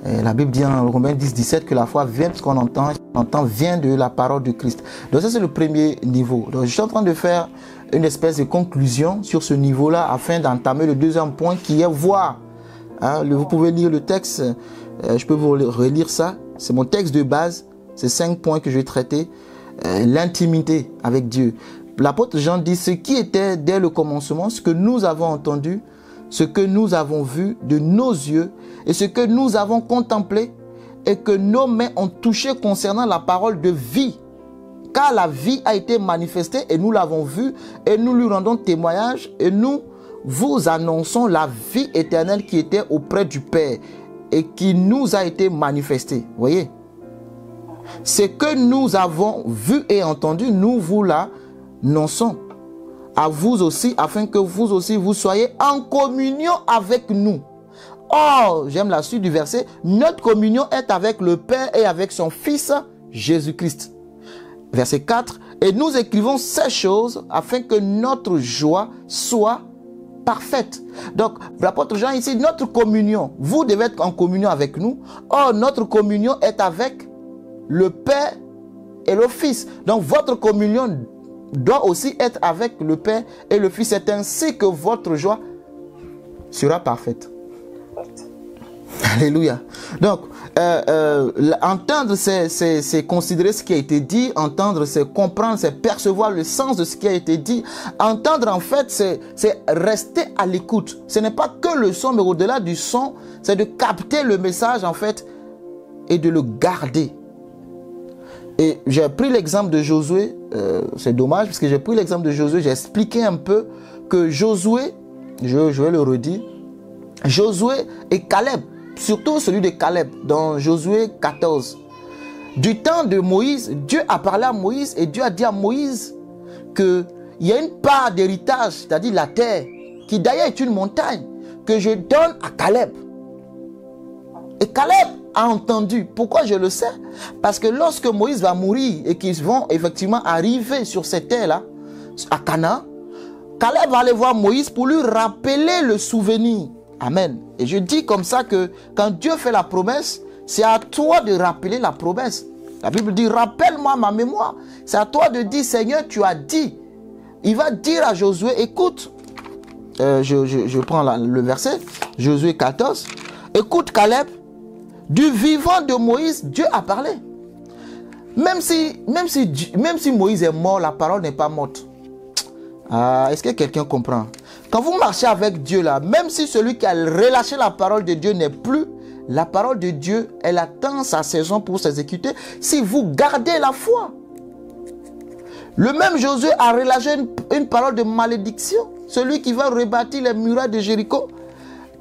Et la Bible dit en Romains 10, 17 que la foi vient de ce qu'on entend vient de la parole de Christ. Donc ça c'est le premier niveau. Donc je suis en train de faire une espèce de conclusion sur ce niveau-là afin d'entamer le deuxième point qui est voir. Hein? Vous pouvez lire le texte, je peux vous relire ça. C'est mon texte de base, c'est 5 points que je vais traiter. L'intimité avec Dieu. L'apôtre Jean dit ce qui était dès le commencement, ce que nous avons entendu, ce que nous avons vu de nos yeux et ce que nous avons contemplé et que nos mains ont touché concernant la parole de vie. Car la vie a été manifestée et nous l'avons vue et nous lui rendons témoignage et nous vous annonçons la vie éternelle qui était auprès du Père et qui nous a été manifestée. Voyez? Ce que nous avons vu et entendu, nous vous l'annonçons à vous aussi, afin que vous aussi vous soyez en communion avec nous. Or, j'aime la suite du verset, notre communion est avec le Père et avec son Fils Jésus-Christ. Verset 4, et nous écrivons ces choses afin que notre joie soit parfaite. Donc, l'apôtre Jean ici, notre communion, vous devez être en communion avec nous. Or, notre communion est avec le Père et le Fils. Donc, votre communion doit aussi être avec le Père et le Fils. C'est ainsi que votre joie sera parfaite. Alléluia. Donc, entendre, c'est considérer ce qui a été dit. Entendre, c'est comprendre, c'est percevoir le sens de ce qui a été dit. Entendre, en fait, c'est rester à l'écoute. Ce n'est pas que le son, mais au-delà du son, c'est de capter le message, en fait, et de le garder. Et j'ai pris l'exemple de Josué. C'est dommage, parce que j'ai pris l'exemple de Josué. J'ai expliqué un peu que Josué, je vais le redire, Josué et Caleb, surtout celui de Caleb, dans Josué 14. Du temps de Moïse, Dieu a parlé à Moïse et Dieu a dit à Moïse qu'il y a une part d'héritage, c'est-à-dire la terre, qui d'ailleurs est une montagne, que je donne à Caleb. Et Caleb a entendu. Pourquoi je le sais? Parce que lorsque Moïse va mourir et qu'ils vont effectivement arriver sur cette terre-là, à Canaan, Caleb va aller voir Moïse pour lui rappeler le souvenir. Amen. Et je dis comme ça que quand Dieu fait la promesse, c'est à toi de rappeler la promesse. La Bible dit, rappelle-moi ma mémoire. C'est à toi de dire, Seigneur, tu as dit. Il va dire à Josué, écoute, je prends le verset, Josué 14, écoute Caleb, du vivant de Moïse, Dieu a parlé. Même si Moïse est mort, la parole n'est pas morte. Est-ce que quelqu'un comprend? Quand vous marchez avec Dieu là, même si celui qui a relâché la parole de Dieu n'est plus, la parole de Dieu, elle attend sa saison pour s'exécuter si vous gardez la foi. Le même Josué a relâché une parole de malédiction. Celui qui va rebâtir les murailles de Jéricho.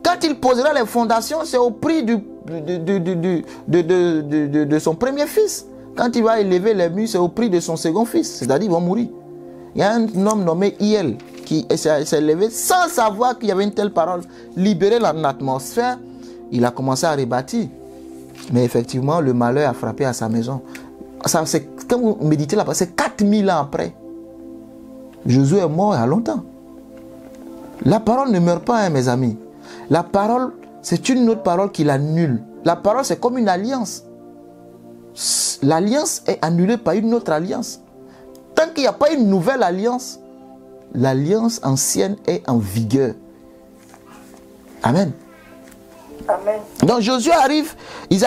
Quand il posera les fondations, c'est au prix de son premier fils. Quand il va élever les murs, c'est au prix de son second fils. C'est-à-dire qu'ils vont mourir. Il y a un homme nommé Hiel qui s'est levé sans savoir qu'il y avait une telle parole libérée dans l'atmosphère. Il a commencé à rebâtir. Mais effectivement, le malheur a frappé à sa maison. Quand vous méditez là-bas, c'est 4000 ans après. Josué est mort il y a longtemps. La parole ne meurt pas, hein, mes amis. La parole, c'est une autre parole qui l'annule. La parole, c'est comme une alliance. L'alliance est annulée par une autre alliance. Tant qu'il n'y a pas une nouvelle alliance, l'alliance ancienne est en vigueur. Amen. Amen. Donc Josué arrive, et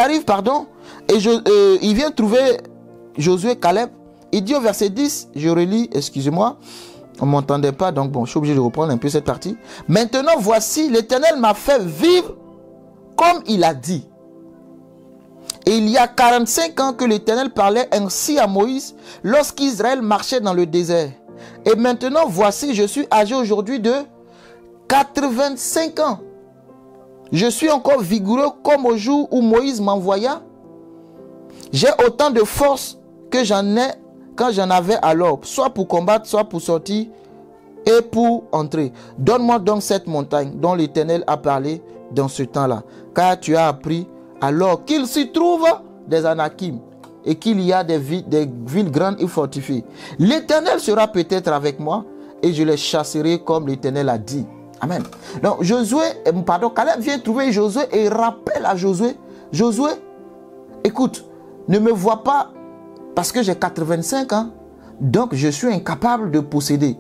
il vient trouver Josué, Caleb. Il dit au verset 10, je relis, excusez-moi, on ne m'entendait pas, donc bon, je suis obligé de reprendre un peu cette partie. Maintenant, voici, l'Éternel m'a fait vivre comme il a dit. Et il y a 45 ans que l'Éternel parlait ainsi à Moïse lorsqu'Israël marchait dans le désert. Et maintenant, voici, je suis âgé aujourd'hui de 85 ans. Je suis encore vigoureux comme au jour où Moïse m'envoya. J'ai autant de force que j'en ai quand j'en avais alors, soit pour combattre, soit pour sortir et pour entrer. Donne-moi donc cette montagne dont l'Éternel a parlé dans ce temps-là, car tu as appris alors qu'il s'y trouve des Anakim et qu'il y a des villes grandes et fortifiées. L'Éternel sera peut-être avec moi et je les chasserai comme l'Éternel a dit. Amen. Donc Caleb vient trouver Josué et rappelle à Josué, Josué, écoute, ne me vois pas parce que j'ai 85 ans, donc je suis incapable de posséder.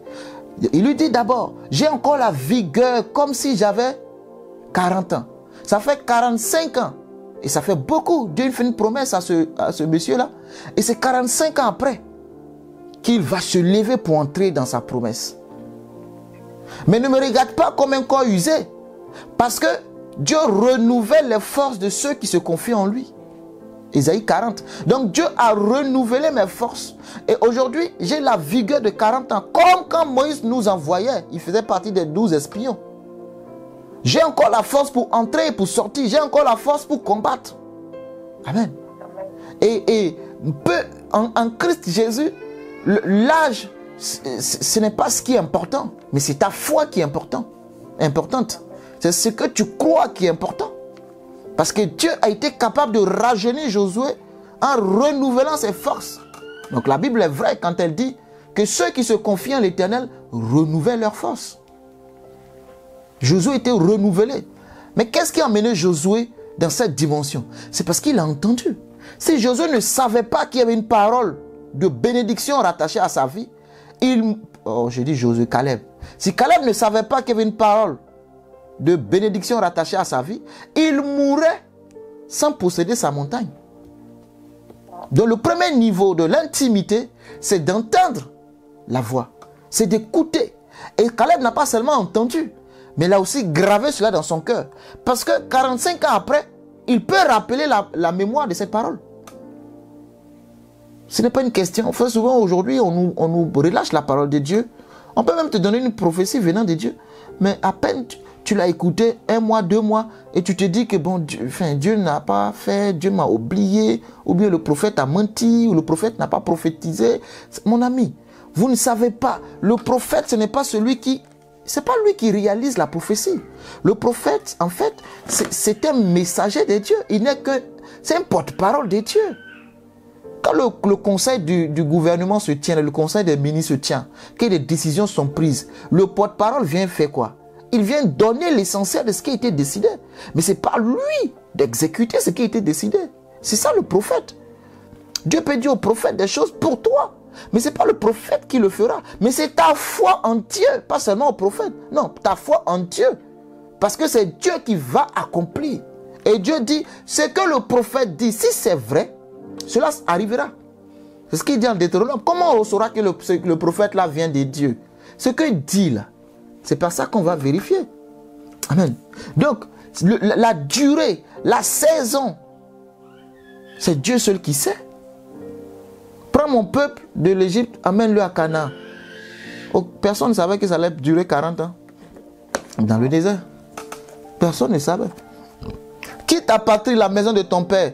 Il lui dit d'abord, j'ai encore la vigueur comme si j'avais 40 ans. Ça fait 45 ans. Et ça fait beaucoup. Dieu fait une promesse à ce monsieur-là. Et c'est 45 ans après qu'il va se lever pour entrer dans sa promesse. Mais ne me regarde pas comme un corps usé. Parce que Dieu renouvelle les forces de ceux qui se confient en lui. Isaïe 40. Donc Dieu a renouvelé mes forces. Et aujourd'hui, j'ai la vigueur de 40 ans. Comme quand Moïse nous envoyait. Il faisait partie des 12 espions. J'ai encore la force pour entrer et pour sortir. J'ai encore la force pour combattre. Amen. Et en Christ Jésus, l'âge, ce n'est pas ce qui est important. Mais c'est ta foi qui est importante. C'est ce que tu crois qui est important. Parce que Dieu a été capable de rajeunir Josué en renouvelant ses forces. Donc la Bible est vraie quand elle dit que ceux qui se confient en l'Éternel renouvellent leurs forces. Josué était renouvelé. Mais qu'est-ce qui a amené Josué dans cette dimension? C'est parce qu'il a entendu. Si Josué ne savait pas qu'il y avait une parole de bénédiction rattachée à sa vie, j'ai dit Josué, Caleb. Si Caleb ne savait pas qu'il y avait une parole de bénédiction rattachée à sa vie, il mourrait sans posséder sa montagne. Donc le premier niveau de l'intimité, c'est d'entendre la voix, c'est d'écouter. Et Caleb n'a pas seulement entendu, mais il a aussi gravé cela dans son cœur. Parce que 45 ans après, il peut rappeler la mémoire de cette parole. Ce n'est pas une question. Enfin, souvent aujourd'hui, on nous relâche la parole de Dieu. On peut même te donner une prophétie venant de Dieu. Mais à peine tu l'as écouté 1 mois, 2 mois, et tu te dis que bon, Dieu n'a pas fait, Dieu m'a oublié, ou bien le prophète a menti, ou le prophète n'a pas prophétisé. Mon ami, vous ne savez pas, le prophète, ce n'est pas celui qui... C'est pas lui qui réalise la prophétie. Le prophète, en fait, c'est un messager de Dieu. Il n'est que... C'est un porte-parole de Dieu. Quand le conseil du gouvernement se tient, le conseil des ministres se tient, que les décisions sont prises, le porte-parole vient faire quoi? Il vient donner l'essentiel de ce qui a été décidé. Mais ce n'est pas lui d'exécuter ce qui a été décidé. C'est ça le prophète. Dieu peut dire au prophète des choses pour toi. Mais ce n'est pas le prophète qui le fera. Mais c'est ta foi en Dieu, pas seulement au prophète. Non, ta foi en Dieu. Parce que c'est Dieu qui va accomplir. Et Dieu dit, ce que le prophète dit, si c'est vrai, cela arrivera. C'est ce qu'il dit en Deutéronome. Comment on saura que le prophète là vient de Dieu? Ce qu'il dit là, c'est par ça qu'on va vérifier. Amen. Donc, la durée, la saison, c'est Dieu seul qui sait. Prends mon peuple de l'Égypte, amène-le à Canaan. Oh, personne ne savait que ça allait durer 40 ans. Dans le désert. Personne ne savait. Quitte à partir de la maison de ton père,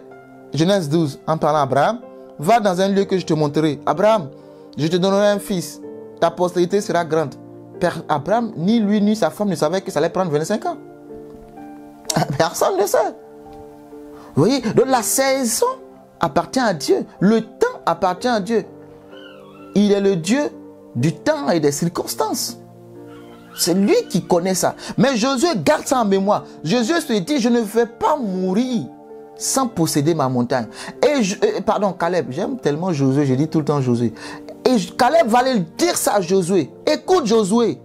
Genèse 12, en parlant à Abraham, va dans un lieu que je te montrerai. Abraham, je te donnerai un fils. Ta postérité sera grande. Père Abraham, ni lui ni sa femme ne savaient que ça allait prendre 25 ans. Personne ne sait. Vous voyez, donc la saison appartient à Dieu. Le temps appartient à Dieu. Il est le Dieu du temps et des circonstances. C'est lui qui connaît ça. Mais Josué garde ça en mémoire. Josué se dit, je ne vais pas mourir sans posséder ma montagne. Pardon, Caleb, j'aime tellement Josué, je dis tout le temps Josué. Et Caleb va aller dire ça à Josué. Écoute Josué,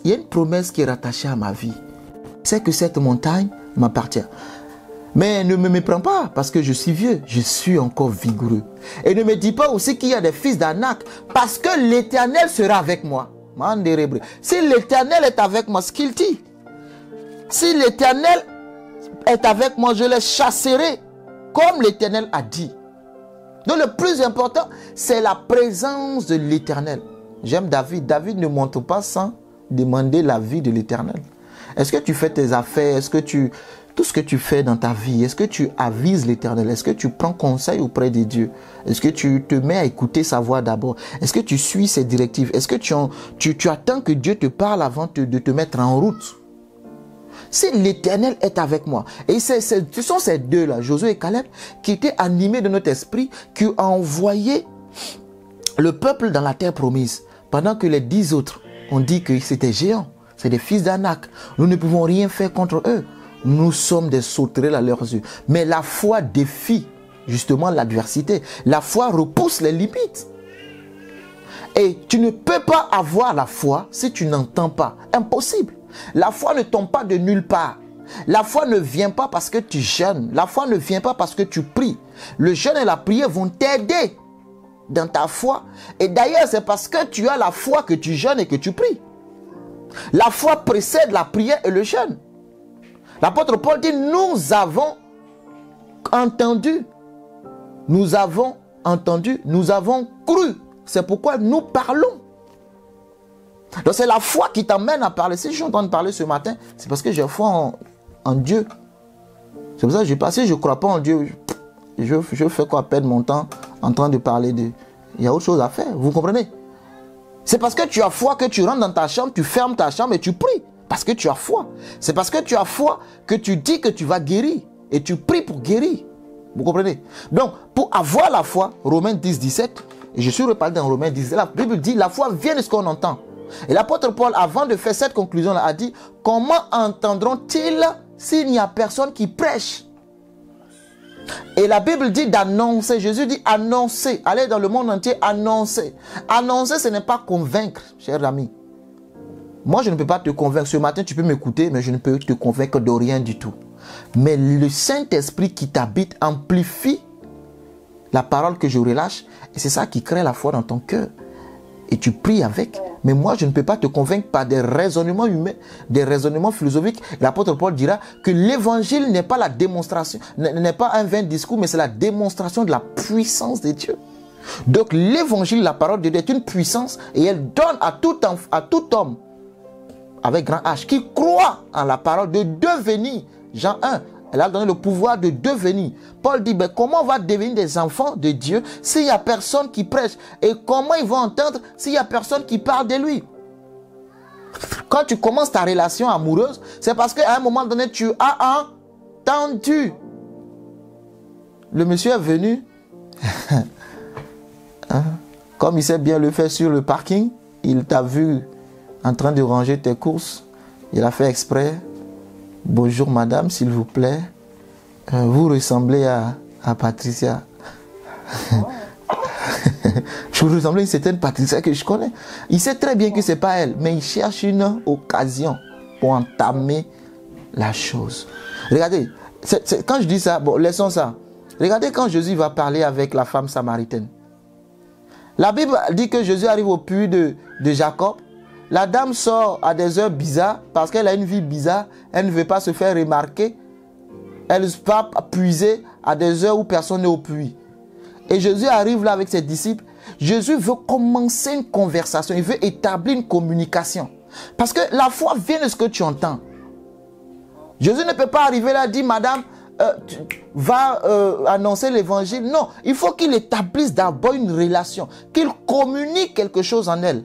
il y a une promesse qui est rattachée à ma vie. C'est que cette montagne m'appartient. Mais ne me méprends pas parce que je suis vieux, je suis encore vigoureux. Et ne me dis pas aussi qu'il y a des fils d'Anak parce que l'Éternel sera avec moi. Si l'Éternel est avec moi, ce qu'il dit, si l'Éternel est avec moi, je les chasserai comme l'Éternel a dit. Donc le plus important, c'est la présence de l'Éternel. J'aime David. David ne monte pas sans demander l'avis de l'Éternel. Est-ce que tu fais tes affaires? Est-ce que tout ce que tu fais dans ta vie, est-ce que tu avises l'Éternel? Est-ce que tu prends conseil auprès de Dieu? Est-ce que tu te mets à écouter sa voix d'abord? Est-ce que tu suis ses directives? Est-ce que tu attends que Dieu te parle avant de te mettre en route? Si l'Éternel est avec moi, et ce sont ces deux-là, Josué et Caleb, qui étaient animés de notre esprit, qui ont envoyé le peuple dans la terre promise, pendant que les 10 autres ont dit que c'était géant, c'est des fils d'Anak, nous ne pouvons rien faire contre eux, nous sommes des sauterelles à leurs yeux. Mais la foi défie justement l'adversité, la foi repousse les limites. Et tu ne peux pas avoir la foi si tu n'entends pas, impossible. La foi ne tombe pas de nulle part. La foi ne vient pas parce que tu jeûnes. La foi ne vient pas parce que tu pries. Le jeûne et la prière vont t'aider dans ta foi. Et d'ailleurs, c'est parce que tu as la foi que tu jeûnes et que tu pries. La foi précède la prière et le jeûne. L'apôtre Paul dit, nous avons entendu, nous avons cru. C'est pourquoi nous parlons. Donc c'est la foi qui t'amène à parler. Si je suis en train de parler ce matin, c'est parce que j'ai foi en Dieu. C'est pour ça que je passe. Si je ne crois pas en Dieu, je fais quoi perdre mon temps en train de parler de... Il y a autre chose à faire, vous comprenez? C'est parce que tu as foi que tu rentres dans ta chambre, tu fermes ta chambre et tu pries. Parce que tu as foi. C'est parce que tu as foi que tu dis que tu vas guérir. Et tu pries pour guérir. Vous comprenez? Donc, pour avoir la foi, Romains 10, 17, et je suis reparlé dans Romains 10, la Bible dit, la foi vient de ce qu'on entend. Et l'apôtre Paul, avant de faire cette conclusion-là, a dit, comment entendront-ils s'il n'y a personne qui prêche? Et la Bible dit d'annoncer. Jésus dit annoncer. Allez dans le monde entier, annoncer. Annoncer, ce n'est pas convaincre, cher ami. Moi, je ne peux pas te convaincre. Ce matin, tu peux m'écouter, mais je ne peux te convaincre de rien du tout. Mais le Saint-Esprit qui t'habite amplifie la parole que je relâche. Et c'est ça qui crée la foi dans ton cœur. Et tu pries avec. Mais moi, je ne peux pas te convaincre par des raisonnements humains, des raisonnements philosophiques. L'apôtre Paul dira que l'évangile n'est pas la démonstration, n'est pas un vain discours, mais c'est la démonstration de la puissance de Dieu. Donc l'évangile, la parole de Dieu est une puissance et elle donne à tout homme, avec grand H, qui croit en la parole de devenir, Jean 1, elle a donné le pouvoir de devenir. Paul dit, ben, comment on va devenir des enfants de Dieu s'il n'y a personne qui prêche? Et comment ils vont entendre s'il n'y a personne qui parle de lui? Quand tu commences ta relation amoureuse, c'est parce qu'à un moment donné, tu as entendu. Le monsieur est venu, hein? Comme il sait bien le faire sur le parking, il t'a vu en train de ranger tes courses. Il a fait exprès. Bonjour madame, s'il vous plaît. Vous ressemblez à Patricia. Je vous ressemble à une certaine Patricia que je connais. Il sait très bien que ce n'est pas elle, mais il cherche une occasion pour entamer la chose. Regardez, quand je dis ça, bon, laissons ça. Regardez quand Jésus va parler avec la femme samaritaine. La Bible dit que Jésus arrive au puits de Jacob. La dame sort à des heures bizarres parce qu'elle a une vie bizarre. Elle ne veut pas se faire remarquer. Elle va puiser à des heures où personne n'est au puits. Et Jésus arrive là avec ses disciples. Jésus veut commencer une conversation. Il veut établir une communication. Parce que la foi vient de ce que tu entends. Jésus ne peut pas arriver là et dire, madame, va annoncer l'évangile. Non, il faut qu'il établisse d'abord une relation. Qu'il communique quelque chose en elle.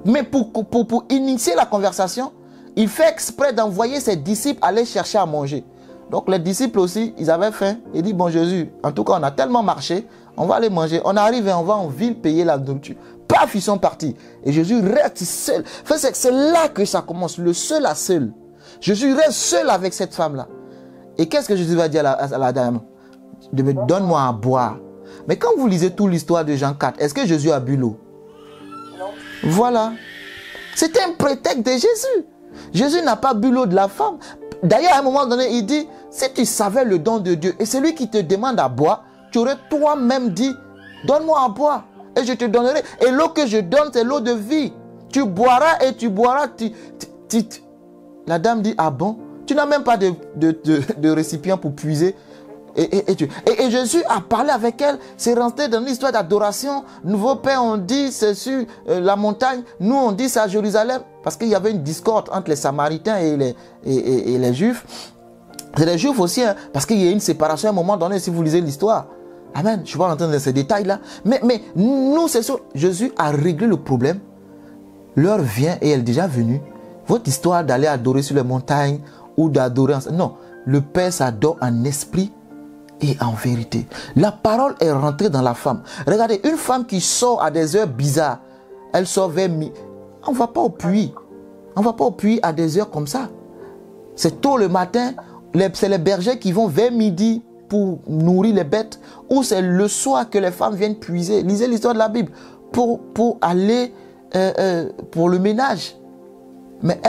Mais pour initier la conversation, il fait exprès d'envoyer ses disciples aller chercher à manger. Donc les disciples aussi, ils avaient faim. Ils disent, bon Jésus, en tout cas on a tellement marché, on va aller manger. On arrive et on va en ville payer la nourriture. Paf, ils sont partis. Et Jésus reste seul. C'est là que ça commence, le seul à seul. Jésus reste seul avec cette femme-là. Et qu'est-ce que Jésus va dire à la dame? Donne-moi à boire. Mais quand vous lisez toute l'histoire de Jean 4, est-ce que Jésus a bu l'eau? Voilà. C'était un prétexte de Jésus. Jésus n'a pas bu l'eau de la femme. D'ailleurs, à un moment donné, il dit, si tu savais le don de Dieu, et celui qui te demande à boire, tu aurais toi-même dit, donne-moi à boire, et je te donnerai. Et l'eau que je donne, c'est l'eau de vie. Tu boiras et tu boiras. La dame dit, ah bon? Tu n'as même pas de récipient pour puiser. Et Jésus a parlé avec elle. C'est rentré dans l'histoire d'adoration. Nouveau Père, on dit c'est sur la montagne. Nous, on dit c'est à Jérusalem. Parce qu'il y avait une discorde entre les Samaritains et les Juifs. C'est les Juifs aussi, hein, parce qu'il y a une séparation à un moment donné, si vous lisez l'histoire. Amen. Je ne vais pas rentrer dans ces détails-là. Mais nous, c'est sûr, Jésus a réglé le problème. L'heure vient et elle est déjà venue. Votre histoire d'aller adorer sur les montagnes ou d'adorer... Non, le Père s'adore en esprit et en vérité. La parole est rentrée dans la femme. Regardez, une femme qui sort à des heures bizarres, elle sort vers midi. On ne va pas au puits. On ne va pas au puits à des heures comme ça. C'est tôt le matin. C'est les bergers qui vont vers midi pour nourrir les bêtes. Ou c'est le soir que les femmes viennent puiser. Lisez l'histoire de la Bible. Pour aller pour le ménage. Mais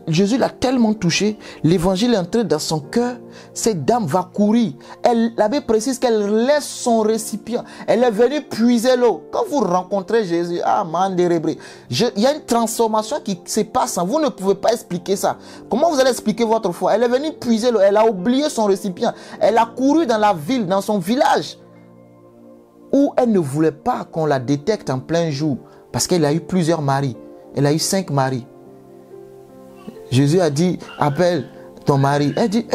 Jésus l'a tellement touché, l'évangile est entré dans son cœur, cette dame va courir. Elle avait précisé qu'elle laisse son récipient. Elle est venue puiser l'eau. Quand vous rencontrez Jésus, il y a une transformation qui se passe. Vous ne pouvez pas expliquer ça. Comment vous allez expliquer votre foi? Elle est venue puiser l'eau, elle a oublié son récipient. Elle a couru dans la ville, dans son village, où elle ne voulait pas qu'on la détecte en plein jour, parce qu'elle a eu plusieurs maris. Elle a eu 5 maris. Jésus a dit, appelle ton mari. Elle dit,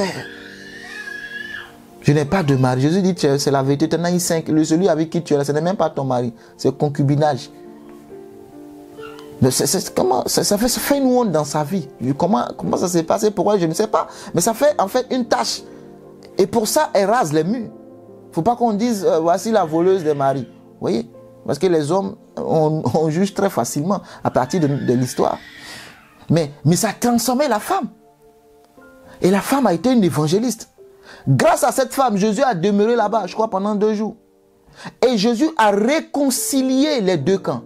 je n'ai pas de mari. Jésus dit, c'est la vérité, tu en as eu 5. Celui avec qui tu es là, ce n'est même pas ton mari. C'est concubinage. Comment ça fait une honte dans sa vie. Comment ça s'est passé? Pourquoi? Je ne sais pas. Mais ça fait en fait une tâche. Et pour ça, elle rase les murs. Il ne faut pas qu'on dise, voici la voleuse des maris. Vous voyez? Parce que les hommes, on juge très facilement à partir de l'histoire. Mais ça a transformé la femme. Et la femme a été une évangéliste. Grâce à cette femme, Jésus a demeuré là-bas, je crois, pendant 2 jours. Et Jésus a réconcilié les 2 camps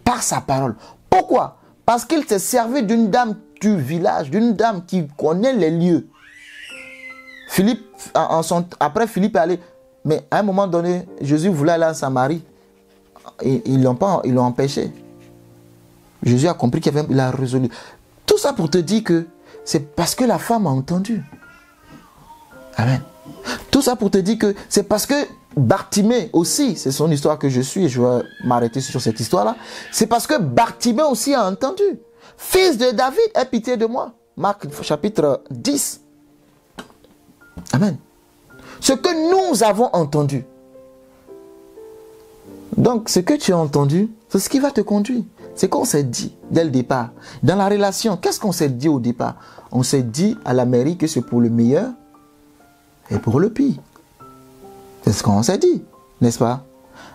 par sa parole. Pourquoi? Parce qu'il s'est servi d'une dame du village, d'une dame qui connaît les lieux. Après, Philippe est allé. Mais à un moment donné, Jésus voulait aller en Samarie. Et ils l'ont empêché. Jésus a compris qu'il a résolu. Tout ça pour te dire que c'est parce que la femme a entendu. Amen. Tout ça pour te dire que c'est parce que Bartimée aussi, c'est son histoire que je suis, et je vais m'arrêter sur cette histoire-là. C'est parce que Bartimée aussi a entendu. Fils de David, aie pitié de moi. Marc chapitre 10. Amen. Ce que nous avons entendu. Donc, ce que tu as entendu, c'est ce qui va te conduire. C'est qu'on s'est dit dès le départ. Dans la relation, qu'est-ce qu'on s'est dit au départ? On s'est dit à la mairie que c'est pour le meilleur et pour le pire. C'est ce qu'on s'est dit, n'est-ce pas?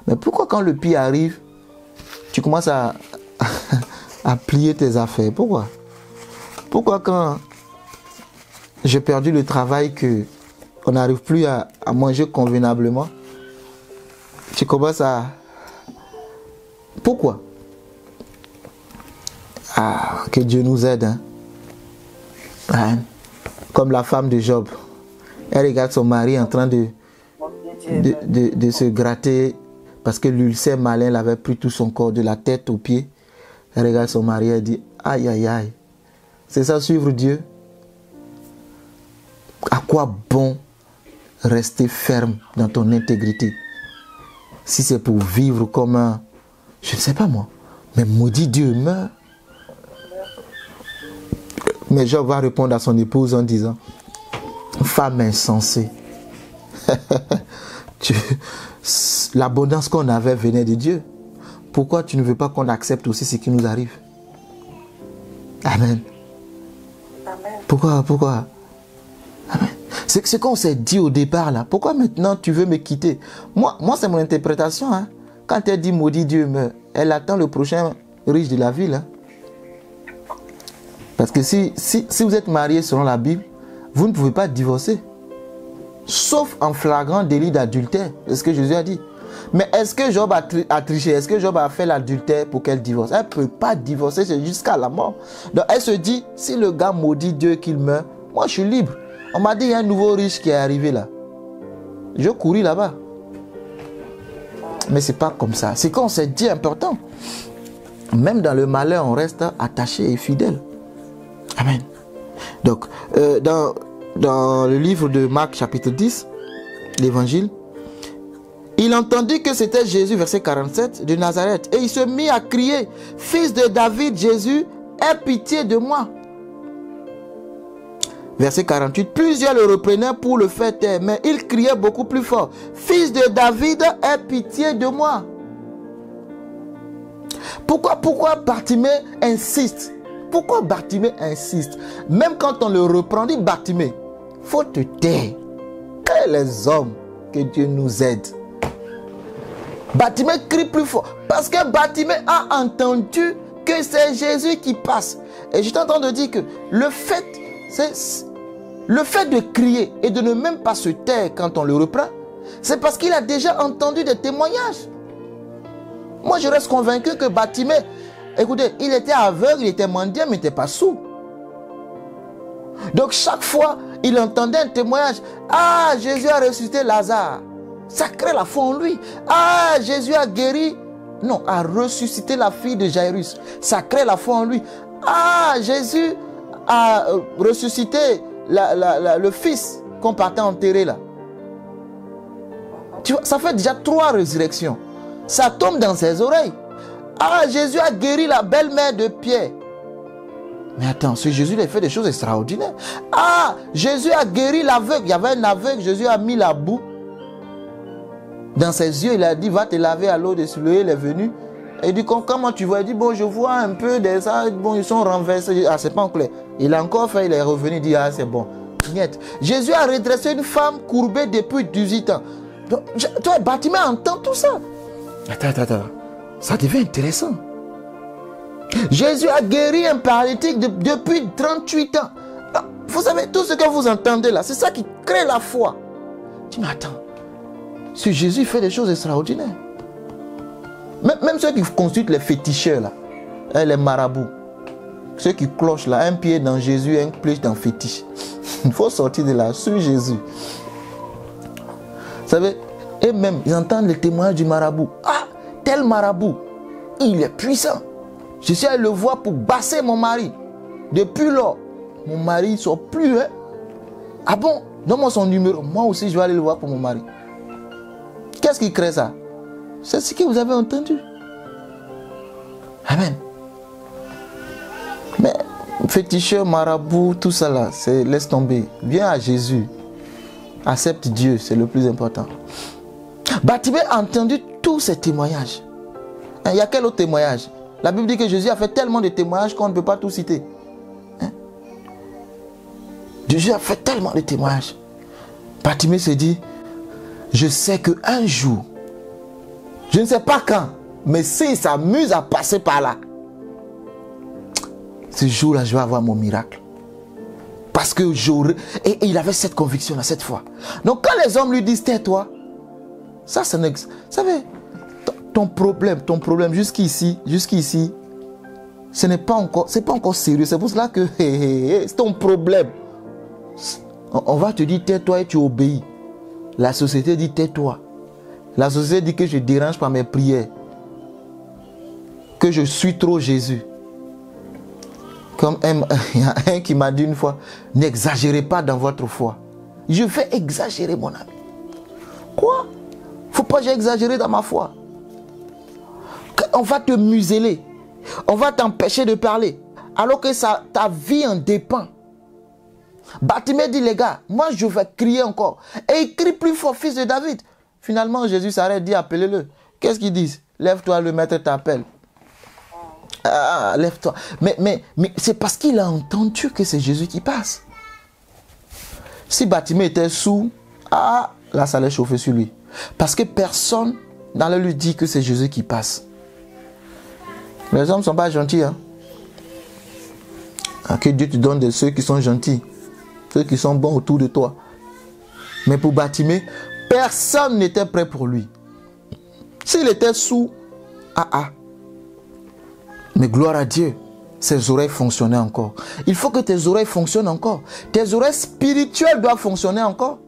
Mais pourquoi quand le pire arrive, tu commences à plier tes affaires? Pourquoi? Pourquoi quand j'ai perdu le travail, qu'on n'arrive plus à manger convenablement, tu commences à... Pourquoi? Ah, que Dieu nous aide. Hein? Hein? Comme la femme de Job. Elle regarde son mari en train de se gratter parce que l'ulcère malin l'avait pris tout son corps, de la tête aux pieds. Elle regarde son mari et dit, aïe, aïe, aïe. C'est ça suivre Dieu? À quoi bon rester ferme dans ton intégrité? Si c'est pour vivre comme un... Je ne sais pas moi. Mais maudit Dieu, meurt. Mais Job va répondre à son épouse en disant, femme insensée. L'abondance qu'on avait venait de Dieu. Pourquoi tu ne veux pas qu'on accepte aussi ce qui nous arrive? Amen. Amen. Pourquoi? Amen. C'est ce qu'on s'est dit au départ là. Pourquoi maintenant tu veux me quitter? Moi c'est mon interprétation. Hein. Quand elle dit maudit Dieu meurt, elle attend le prochain riche de la ville. Hein. Parce que si vous êtes marié selon la Bible, vous ne pouvez pas divorcer. Sauf en flagrant délit d'adultère. C'est ce que Jésus a dit. Mais est-ce que Job a triché? Est-ce que Job a fait l'adultère pour qu'elle divorce? Elle ne peut pas divorcer, c'est jusqu'à la mort. Donc elle se dit, si le gars maudit Dieu qu'il meurt, moi je suis libre. On m'a dit, il y a un nouveau riche qui est arrivé là. Je couris là-bas. Mais c'est pas comme ça. C'est qu'on s'est dit important. Même dans le malheur, on reste attaché et fidèle. Amen. Donc, dans le livre de Marc chapitre 10, l'évangile, il entendit que c'était Jésus, verset 47, de Nazareth. Et il se mit à crier, fils de David, Jésus, aie pitié de moi. Verset 48, plusieurs le reprenaient pour le faire taire, mais il criait beaucoup plus fort, fils de David, aie pitié de moi. Pourquoi Bartimée insiste? Pourquoi Bartimée insiste? Même quand on le reprend, dit Bartimée, faut te taire. Que les hommes, que Dieu nous aide. Bartimée crie plus fort. Parce que Bartimée a entendu que c'est Jésus qui passe. Et je t'entends de dire que le fait de crier et de ne même pas se taire quand on le reprend, c'est parce qu'il a déjà entendu des témoignages. Moi, je reste convaincu que Bartimée Écoutez, il était aveugle, il était mendiant, mais il n'était pas sourd. Donc chaque fois, il entendait un témoignage. Ah, Jésus a ressuscité Lazare. Ça crée la foi en lui. Ah, Jésus a guéri, non, a ressuscité la fille de Jairus. Ça crée la foi en lui. Ah, Jésus a ressuscité le fils qu'on partait enterrer là. Tu vois, ça fait déjà 3 résurrections. Ça tombe dans ses oreilles. Ah, Jésus a guéri la belle-mère de Pierre. Mais attends, ce Jésus il a fait des choses extraordinaires. Ah, Jésus a guéri l'aveugle. Il y avait un aveugle, Jésus a mis la boue dans ses yeux. Il a dit, va te laver à l'eau de Siloé. Il est venu. Il dit, comment tu vois? Il dit, bon, je vois un peu de ça. Bon, ils sont renversés. Ah, c'est pas en clair. Il a encore fait, il est revenu, il dit, ah, c'est bon. Niet. Jésus a redressé une femme courbée depuis 18 ans. Donc, toi, Bartimée entend tout ça. Attends. Ça devient intéressant. Jésus a guéri un paralytique depuis 38 ans. Vous savez, tout ce que vous entendez là, c'est ça qui crée la foi. Tu dis, mais attends, ce Jésus fait des choses extraordinaires. Même ceux qui consultent les féticheurs là, les marabouts, ceux qui clochent là, un pied dans Jésus, un pied dans fétiche. Il faut sortir de là, sur Jésus. Vous savez, et même, ils entendent les témoignages du marabout. Ah, tel marabout, il est puissant. Je suis allé le voir pour basser mon mari. Depuis lors, mon mari ne sort plus. Hein? Ah bon? Donne-moi son numéro. Moi aussi, je vais aller le voir pour mon mari. Qu'est-ce qui crée ça? C'est ce que vous avez entendu. Amen. Mais féticheur, marabout, tout ça là, laisse tomber. Viens à Jésus. Accepte Dieu, c'est le plus important. Bartimée a entendu tous ces témoignages. Il y a quel autre témoignage? La Bible dit que Jésus a fait tellement de témoignages qu'on ne peut pas tout citer. Hein? Jésus a fait tellement de témoignages. Bartimée se dit, je sais qu'un jour, je ne sais pas quand, mais s'il s'amuse à passer par là, ce jour-là, je vais avoir mon miracle. Parce que j'aurai... Et il avait cette conviction-là, cette foi. Donc quand les hommes lui disent, tais-toi, ça n'existe. Vous savez, ton problème jusqu'ici, ce n'est pas encore sérieux. C'est pour cela que c'est ton problème. On va te dire tais-toi et tu obéis. La société dit tais-toi. La société dit que je dérange par mes prières. Que je suis trop Jésus. Comme il y a un qui m'a dit une fois, n'exagérez pas dans votre foi. Je vais exagérer, mon ami. Quoi? Faut pas que j'exagère dans ma foi. On va te museler. On va t'empêcher de parler. Alors que ta vie en dépend. Bartimée dit, les gars, moi je vais crier encore. Et il crie plus fort, fils de David. Finalement, Jésus s'arrête, dit, appelez-le. Qu'est-ce qu'ils disent? Lève-toi, le maître t'appelle. Ah, lève-toi. Mais c'est parce qu'il a entendu que c'est Jésus qui passe. Si Bartimée était sourd, là, ça allait chauffer sur lui. Parce que personne n'allait lui dire que c'est Jésus qui passe. Les hommes ne sont pas gentils. Hein? Que Dieu te donne de ceux qui sont gentils. Ceux qui sont bons autour de toi. Mais pour Bartimée, personne n'était prêt pour lui. S'il était sourd, mais gloire à Dieu, ses oreilles fonctionnaient encore. Il faut que tes oreilles fonctionnent encore. Tes oreilles spirituelles doivent fonctionner encore.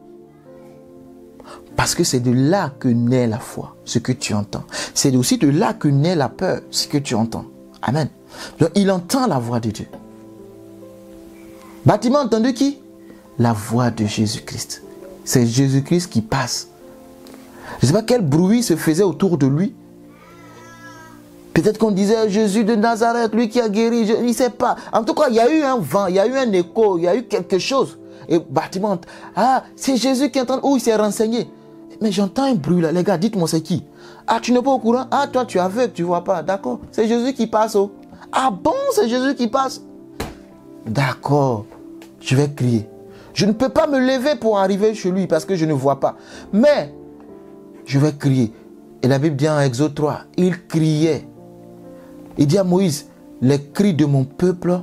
Parce que c'est de là que naît la foi, ce que tu entends. C'est aussi de là que naît la peur, ce que tu entends. Amen. Donc il entend la voix de Dieu. Bartimée a entendu qui? La voix de Jésus-Christ. C'est Jésus-Christ qui passe. Je ne sais pas quel bruit se faisait autour de lui. Peut-être qu'on disait Jésus de Nazareth, lui qui a guéri, il ne sait pas. En tout cas, il y a eu un vent, il y a eu un écho, il y a eu quelque chose. Et Bartimée, c'est Jésus qui est en train, il s'est renseigné. Mais j'entends un bruit là, les gars, dites-moi c'est qui? Tu n'es pas au courant? Toi tu es aveugle, tu ne vois pas, d'accord? C'est Jésus qui passe. Oh. Bon, c'est Jésus qui passe. D'accord, je vais crier. Je ne peux pas me lever pour arriver chez lui parce que je ne vois pas. Mais, je vais crier. Et la Bible dit en Exode 3, il criait. Il dit à Moïse, les cris de mon peuple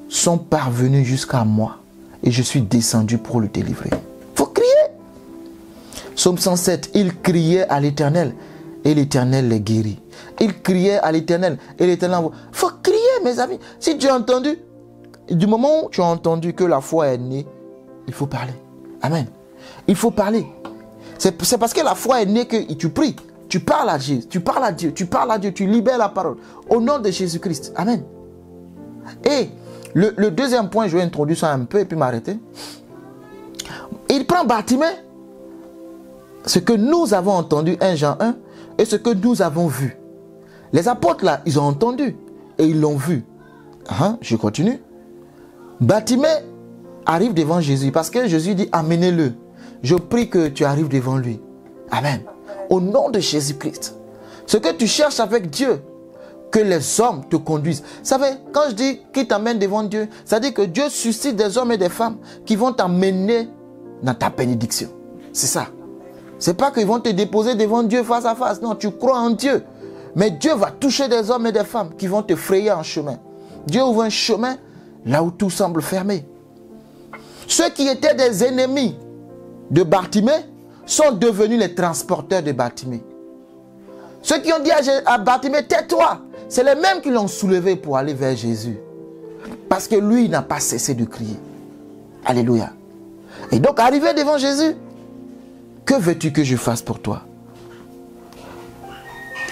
sont parvenus jusqu'à moi. Et je suis descendu pour le délivrer. Il faut crier. Psaume 107, il criait à l'Éternel. et l'Éternel les guérit. Ils criaient à l'Éternel et l'Éternel... Il faut crier, mes amis. Si tu as entendu, du moment où tu as entendu que la foi est née, il faut parler. Amen. Il faut parler. C'est parce que la foi est née que tu pries. Tu parles à Jésus, tu parles à Dieu, tu parles à Dieu, tu libères la parole. Au nom de Jésus-Christ. Amen. Et le deuxième point, je vais introduire ça un peu et puis m'arrêter. Il prend Bartimée, ce que nous avons entendu, 1 Jean 1, et ce que nous avons vu. Les apôtres là, ils ont entendu et ils l'ont vu. Je continue. Bartimée arrive devant Jésus parce que Jésus dit amenez-le. Je prie que tu arrives devant lui. Amen. Au nom de Jésus-Christ. Ce que tu cherches avec Dieu, que les hommes te conduisent. Vous savez, quand je dis qu'il t'amène devant Dieu, ça dit que Dieu suscite des hommes et des femmes qui vont t'amener dans ta bénédiction. C'est ça. C'est pas qu'ils vont te déposer devant Dieu face à face. Non, tu crois en Dieu. Mais Dieu va toucher des hommes et des femmes qui vont te frayer un chemin. Dieu ouvre un chemin là où tout semble fermé. Ceux qui étaient des ennemis de Bartimée sont devenus les transporteurs de Bartimée. Ceux qui ont dit à Bartimée, tais-toi, c'est les mêmes qui l'ont soulevé pour aller vers Jésus. Parce que lui, il n'a pas cessé de crier. Alléluia. Et donc, arrivé devant Jésus, que veux-tu que je fasse pour toi?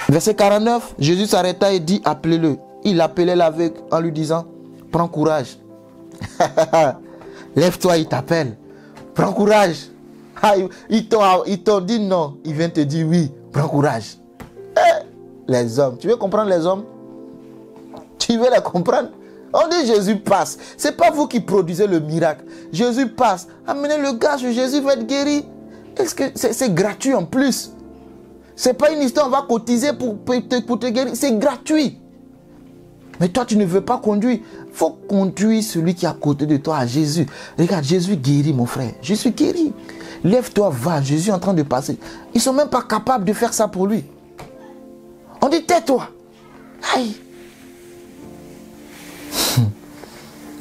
Verset 49, Jésus s'arrêta et dit, appelez-le. Il appelait l'aveugle en lui disant, prends courage. Lève-toi, il t'appelle. Prends courage. Ils t'ont dit non. Il vient te dire oui. Prends courage. Les hommes. Tu veux comprendre les hommes? Tu veux les comprendre? On dit Jésus passe. Ce n'est pas vous qui produisez le miracle. Jésus passe. Amenez le gars, Jésus va être guéri. Est-ce que c'est gratuit en plus? Ce n'est pas une histoire, on va cotiser pour te guérir. C'est gratuit. Mais toi, tu ne veux pas conduire. Il faut conduire celui qui est à côté de toi à Jésus. Regarde, Jésus guérit, mon frère. Je suis guéri. Lève-toi, va. Jésus est en train de passer. Ils ne sont même pas capables de faire ça pour lui. On dit, tais-toi. Aïe.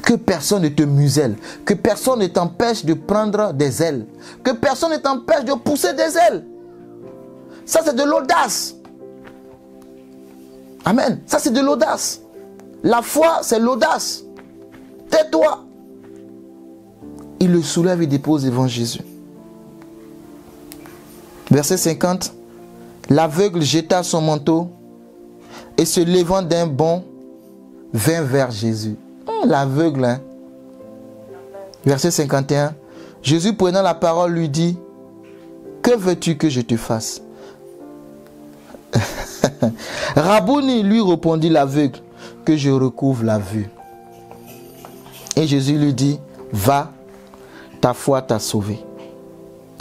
Que personne ne te muselle. Que personne ne t'empêche de prendre des ailes. Que personne ne t'empêche de pousser des ailes. Ça, c'est de l'audace. Amen. Ça, c'est de l'audace. La foi, c'est l'audace. Tais-toi. Il le soulève et dépose devant Jésus. Verset 50. L'aveugle jeta son manteau et se levant d'un bond, vint vers Jésus. L'aveugle, hein? Verset 51. Jésus prenant la parole lui dit, que veux-tu que je te fasse? Rabouni, lui répondit l'aveugle, que je recouvre la vue. Et Jésus lui dit, va, ta foi t'a sauvé.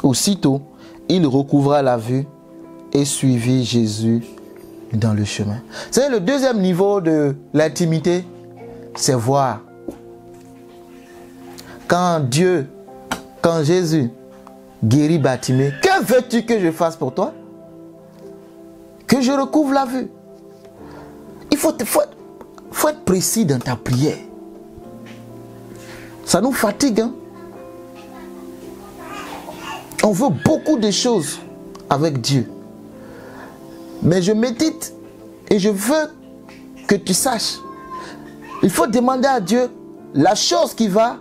Aussitôt, il recouvra la vue et suivit Jésus dans le chemin. C'est le deuxième niveau de l'intimité, c'est voir. Quand Jésus guérit Bartimée, que veux-tu que je fasse pour toi? Que je recouvre la vue. Il faut être précis dans ta prière. Ça nous fatigue. Hein? On veut beaucoup de choses avec Dieu. Mais je médite et je veux que tu saches. Il faut demander à Dieu la chose qui va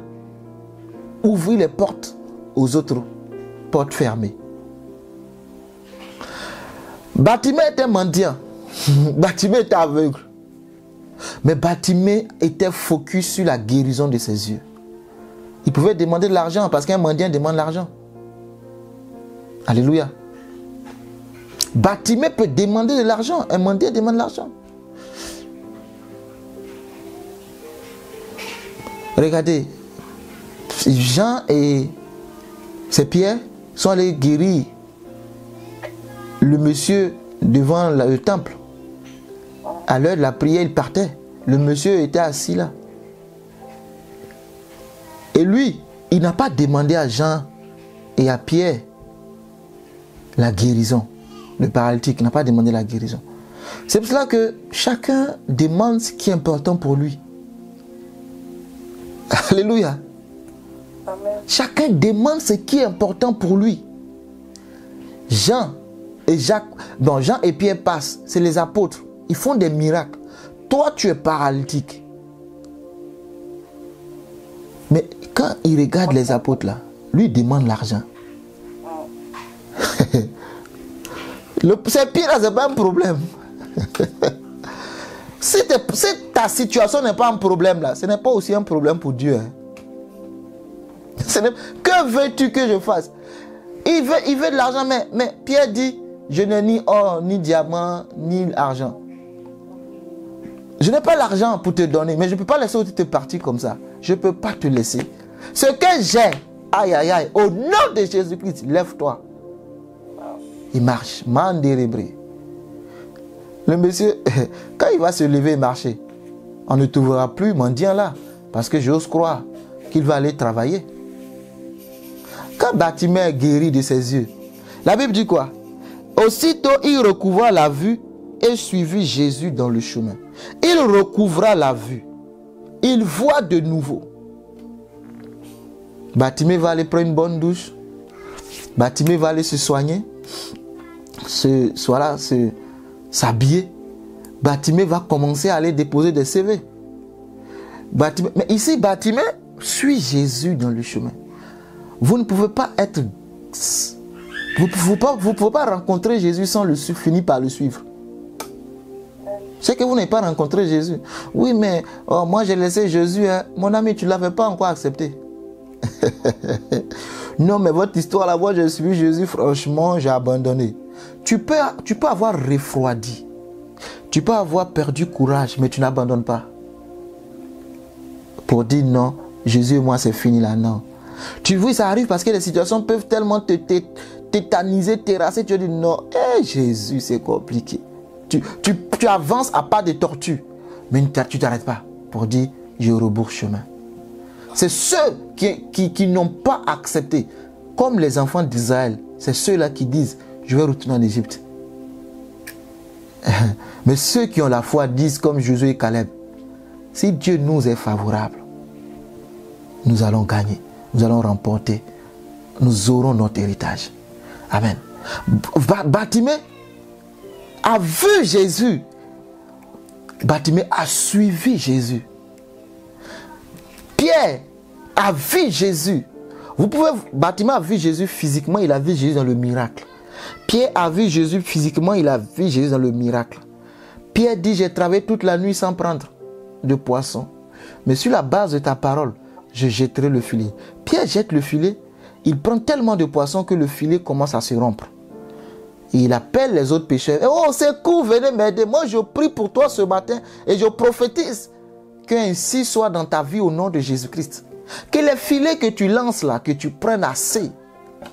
ouvrir les portes aux autres portes fermées. Bartimée était mendiant. Bartimée était aveugle. Mais Bartimée était focus sur la guérison de ses yeux. Il pouvait demander de l'argent parce qu'un mendiant demande l'argent. Alléluia. Bartimée peut demander de l'argent. Un mendiant demande l'argent. Regardez. Jean et ses Pierre sont allés guérir le monsieur devant le temple. À l'heure de la prière, il partait. Le monsieur était assis là. Et lui, il n'a pas demandé à Jean et à Pierre la guérison. Le paralytique n'a pas demandé la guérison. C'est pour cela que chacun demande ce qui est important pour lui. Alléluia. Amen. Chacun demande ce qui est important pour lui. Jean Et Jean et Pierre passent. C'est les apôtres. Ils font des miracles. Toi, tu es paralytique. Mais quand il regarde les apôtres là, lui il demande l'argent. C'est pire, c'est pas un problème. Si ta situation n'est pas un problème là, ce n'est pas aussi un problème pour Dieu. Hein. Que veux-tu que je fasse? Il veut de l'argent, mais Pierre dit, je n'ai ni or, ni diamant, ni argent. Je n'ai pas l'argent pour te donner, mais je ne peux pas laisser te partir comme ça. Je ne peux pas te laisser. Ce que j'ai, aïe, aïe, aïe, au nom de Jésus-Christ, lève-toi. Il marche, mandérébré. Le monsieur, quand il va se lever et marcher, on ne trouvera plus mendiant là, parce que j'ose croire qu'il va aller travailler. Quand Bartimée est guéri de ses yeux, la Bible dit quoi? Aussitôt, il recouvra la vue et suivit Jésus dans le chemin. Il recouvra la vue. Il voit de nouveau. Bartimée va aller prendre une bonne douche. Bartimée va aller se soigner. S'habiller. Bartimée va commencer à aller déposer des CV. Mais ici, Bartimée suit Jésus dans le chemin. Vous ne pouvez pas être... Vous ne pouvez pas rencontrer Jésus sans le suivre, finir par le suivre. C'est que vous n'avez pas rencontré Jésus. Oui, mais moi j'ai laissé Jésus. Hein. Mon ami, tu ne l'avais pas encore accepté. Non, mais votre histoire là, moi j'ai suivi Jésus, franchement, j'ai abandonné. Tu peux avoir refroidi. Tu peux avoir perdu courage, mais tu n'abandonnes pas. Pour dire non, Jésus et moi c'est fini là, non. Tu vois, ça arrive parce que les situations peuvent tellement te tétaniser, terrasser. Tu dis non, Jésus c'est compliqué. Tu avances à pas de tortue, mais tu ne t'arrêtes pas pour dire je rebourse chemin. C'est ceux qui n'ont pas accepté, comme les enfants d'Israël, c'est ceux-là qui disent je vais retourner en Égypte. Mais ceux qui ont la foi disent comme Josué et Caleb, si Dieu nous est favorable, nous allons gagner, nous allons remporter, nous aurons notre héritage. Amen. Bartimée a vu Jésus. Bartimée a suivi Jésus. Pierre a vu Jésus. Bartimée a vu Jésus physiquement, il a vu Jésus dans le miracle. Pierre a vu Jésus physiquement, il a vu Jésus dans le miracle. Pierre dit, j'ai travaillé toute la nuit sans prendre de poisson. Mais sur la base de ta parole, je jetterai le filet. Pierre jette le filet, il prend tellement de poissons que le filet commence à se rompre. Et il appelle les autres pêcheurs. Oh, secours, venez m'aider. Moi, je prie pour toi ce matin et je prophétise qu'ainsi soit dans ta vie au nom de Jésus-Christ. Que les filets que tu lances là, que tu prennes assez.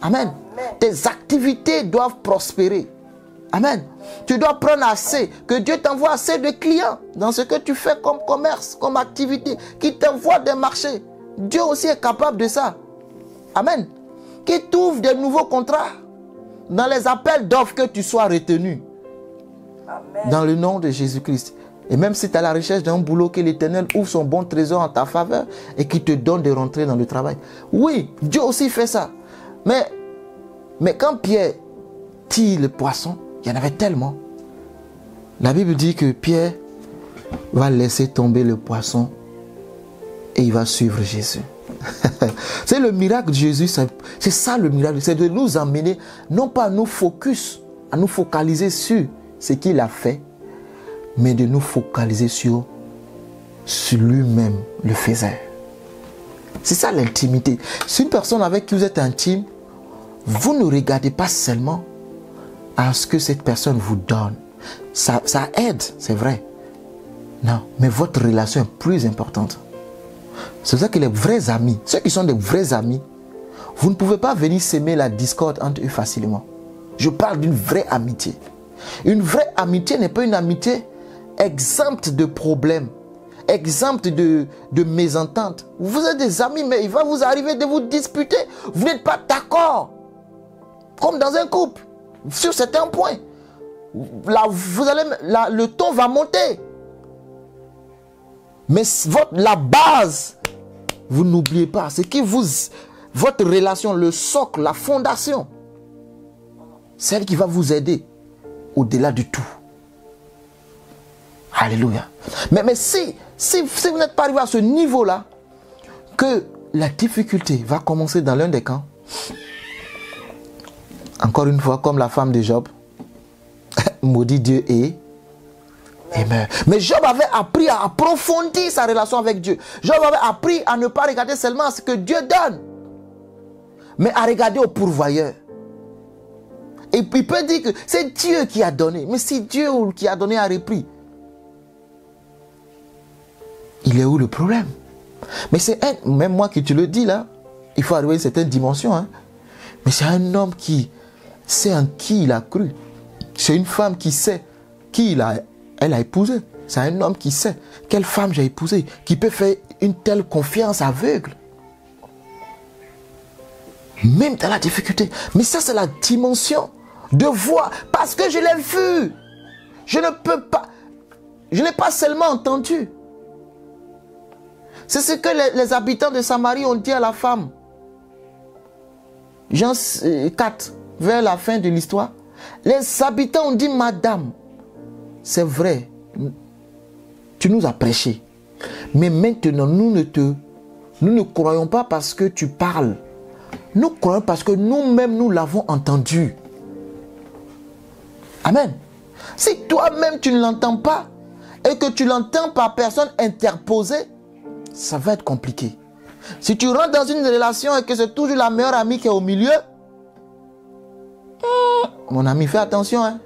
Amen. Tes activités doivent prospérer. Amen. Tu dois prendre assez. Que Dieu t'envoie assez de clients dans ce que tu fais comme commerce, comme activité. Qu'il t'envoie des marchés. Dieu aussi est capable de ça. Amen. Qu'il t'ouvre de nouveaux contrats. Dans les appels d'offres, que tu sois retenu. Amen. Dans le nom de Jésus-Christ. Et même si tu es à la recherche d'un boulot, que l'Éternel ouvre son bon trésor en ta faveur et qu'il te donne de rentrer dans le travail. Oui, Dieu aussi fait ça. Mais quand Pierre tire le poisson, il y en avait tellement. La Bible dit que Pierre va laisser tomber le poisson et il va suivre Jésus. C'est le miracle de Jésus, c'est ça le miracle, c'est de nous emmener, non pas à nous focaliser sur ce qu'il a fait, mais de nous focaliser sur lui-même le faisait. C'est ça l'intimité. Si une personne avec qui vous êtes intime, vous ne regardez pas seulement à ce que cette personne vous donne. Ça aide, c'est vrai. Non, mais votre relation est plus importante. C'est ça que les vrais amis, ceux qui sont des vrais amis, vous ne pouvez pas venir s'aimer la discorde entre eux facilement. Je parle d'une vraie amitié. Une vraie amitié n'est pas une amitié exempte de problèmes, exempte de mésententes. Vous êtes des amis, mais il va vous arriver de vous disputer. Vous n'êtes pas d'accord. Comme dans un couple, sur certains points. Là, le ton va monter. Mais la base, vous n'oubliez pas, c'est que votre relation, le socle, la fondation, celle qui va vous aider au-delà de tout. Alléluia. Mais si vous n'êtes pas arrivé à ce niveau-là, que la difficulté va commencer dans l'un des camps, encore une fois, comme la femme de Job, maudit Dieu et meurt. Mais Job avait appris à approfondir sa relation avec Dieu. Job avait appris à ne pas regarder seulement ce que Dieu donne, mais à regarder au pourvoyeur. Et il peut dire que c'est Dieu qui a donné. Mais si Dieu qui a donné a repris, il est où le problème? Mais c'est même moi qui te le dis là, il faut arriver à une certaine dimension. Hein. Mais c'est un homme qui sait en qui il a cru. C'est une femme qui sait qui elle a épousé. C'est un homme qui sait quelle femme j'ai épousée, qui peut faire une telle confiance aveugle. Même dans la difficulté. Mais ça, c'est la dimension de voir. Parce que je l'ai vu. Je ne peux pas. Je n'ai pas seulement entendu. C'est ce que les habitants de Samarie ont dit à la femme. Jean 4, vers la fin de l'histoire. Les habitants ont dit, Madame, c'est vrai, tu nous as prêché. Mais maintenant, nous ne croyons pas parce que tu parles. Nous croyons parce que nous-mêmes, nous l'avons entendu. Amen. Si toi-même, tu ne l'entends pas, et que tu l'entends par personne interposée, ça va être compliqué. Si tu rentres dans une relation et que c'est toujours la meilleure amie qui est au milieu, mon ami, fais attention. Hein.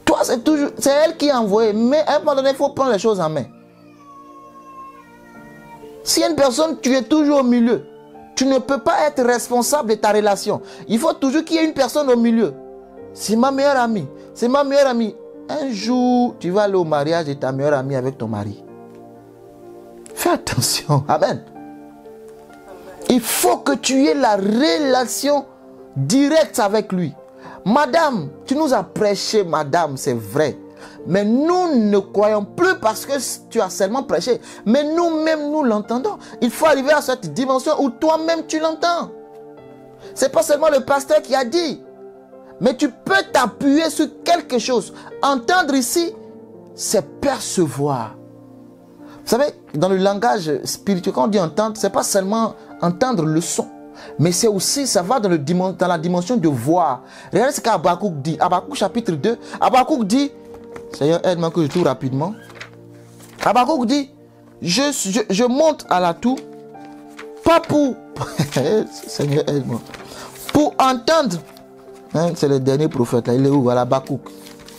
Toi, c'est elle qui a envoyé. Mais à un moment donné, il faut prendre les choses en main. Si une personne, tu es toujours au milieu, tu ne peux pas être responsable de ta relation. Il faut toujours qu'il y ait une personne au milieu. C'est ma meilleure amie. C'est ma meilleure amie. Un jour, tu vas aller au mariage de ta meilleure amie avec ton mari. Fais attention. Amen. Il faut que tu aies la relation directe avec lui. Madame, tu nous as prêché, madame, c'est vrai. Mais nous ne croyons plus parce que tu as seulement prêché. Mais nous-mêmes, nous l'entendons. Il faut arriver à cette dimension où toi-même, tu l'entends. Ce n'est pas seulement le pasteur qui a dit. Mais tu peux t'appuyer sur quelque chose. Entendre ici, c'est percevoir. Vous savez, dans le langage spirituel, quand on dit entendre, ce n'est pas seulement entendre le son. Mais c'est aussi, ça va dans la dimension de voir. Regardez ce qu'Habakkuk dit. Habakkuk chapitre 2. Habakkuk dit, Seigneur, aide-moi que je trouve rapidement. Habakkuk dit, je monte à la tour, pas pour... Seigneur, aide-moi. Pour entendre. Hein, c'est le dernier prophète, là. Il est où? Voilà, Habakkuk.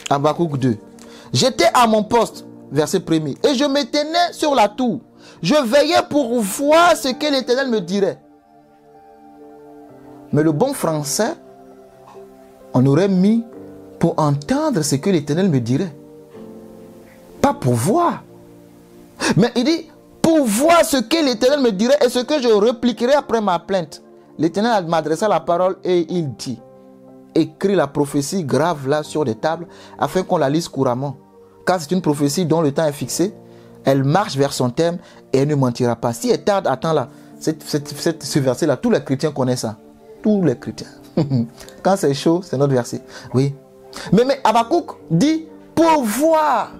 Habakkuk 2. J'étais à mon poste, verset 1er, et je me tenais sur la tour. Je veillais pour voir ce que l'Éternel me dirait. Mais le bon français, on aurait mis pour entendre ce que l'Éternel me dirait. Pas pour voir. Mais il dit, pour voir ce que l'Éternel me dirait et ce que je répliquerai après ma plainte. L'Éternel m'adressa la parole et il dit, écris la prophétie grave là sur des tables afin qu'on la lise couramment. Car c'est une prophétie dont le temps est fixé. Elle marche vers son terme et elle ne mentira pas. Si elle tarde, attends là. Ce verset là, tous les chrétiens connaissent ça. Tous les chrétiens. Quand c'est chaud, c'est notre verset. Oui. Mais Habakkuk dit pour voir.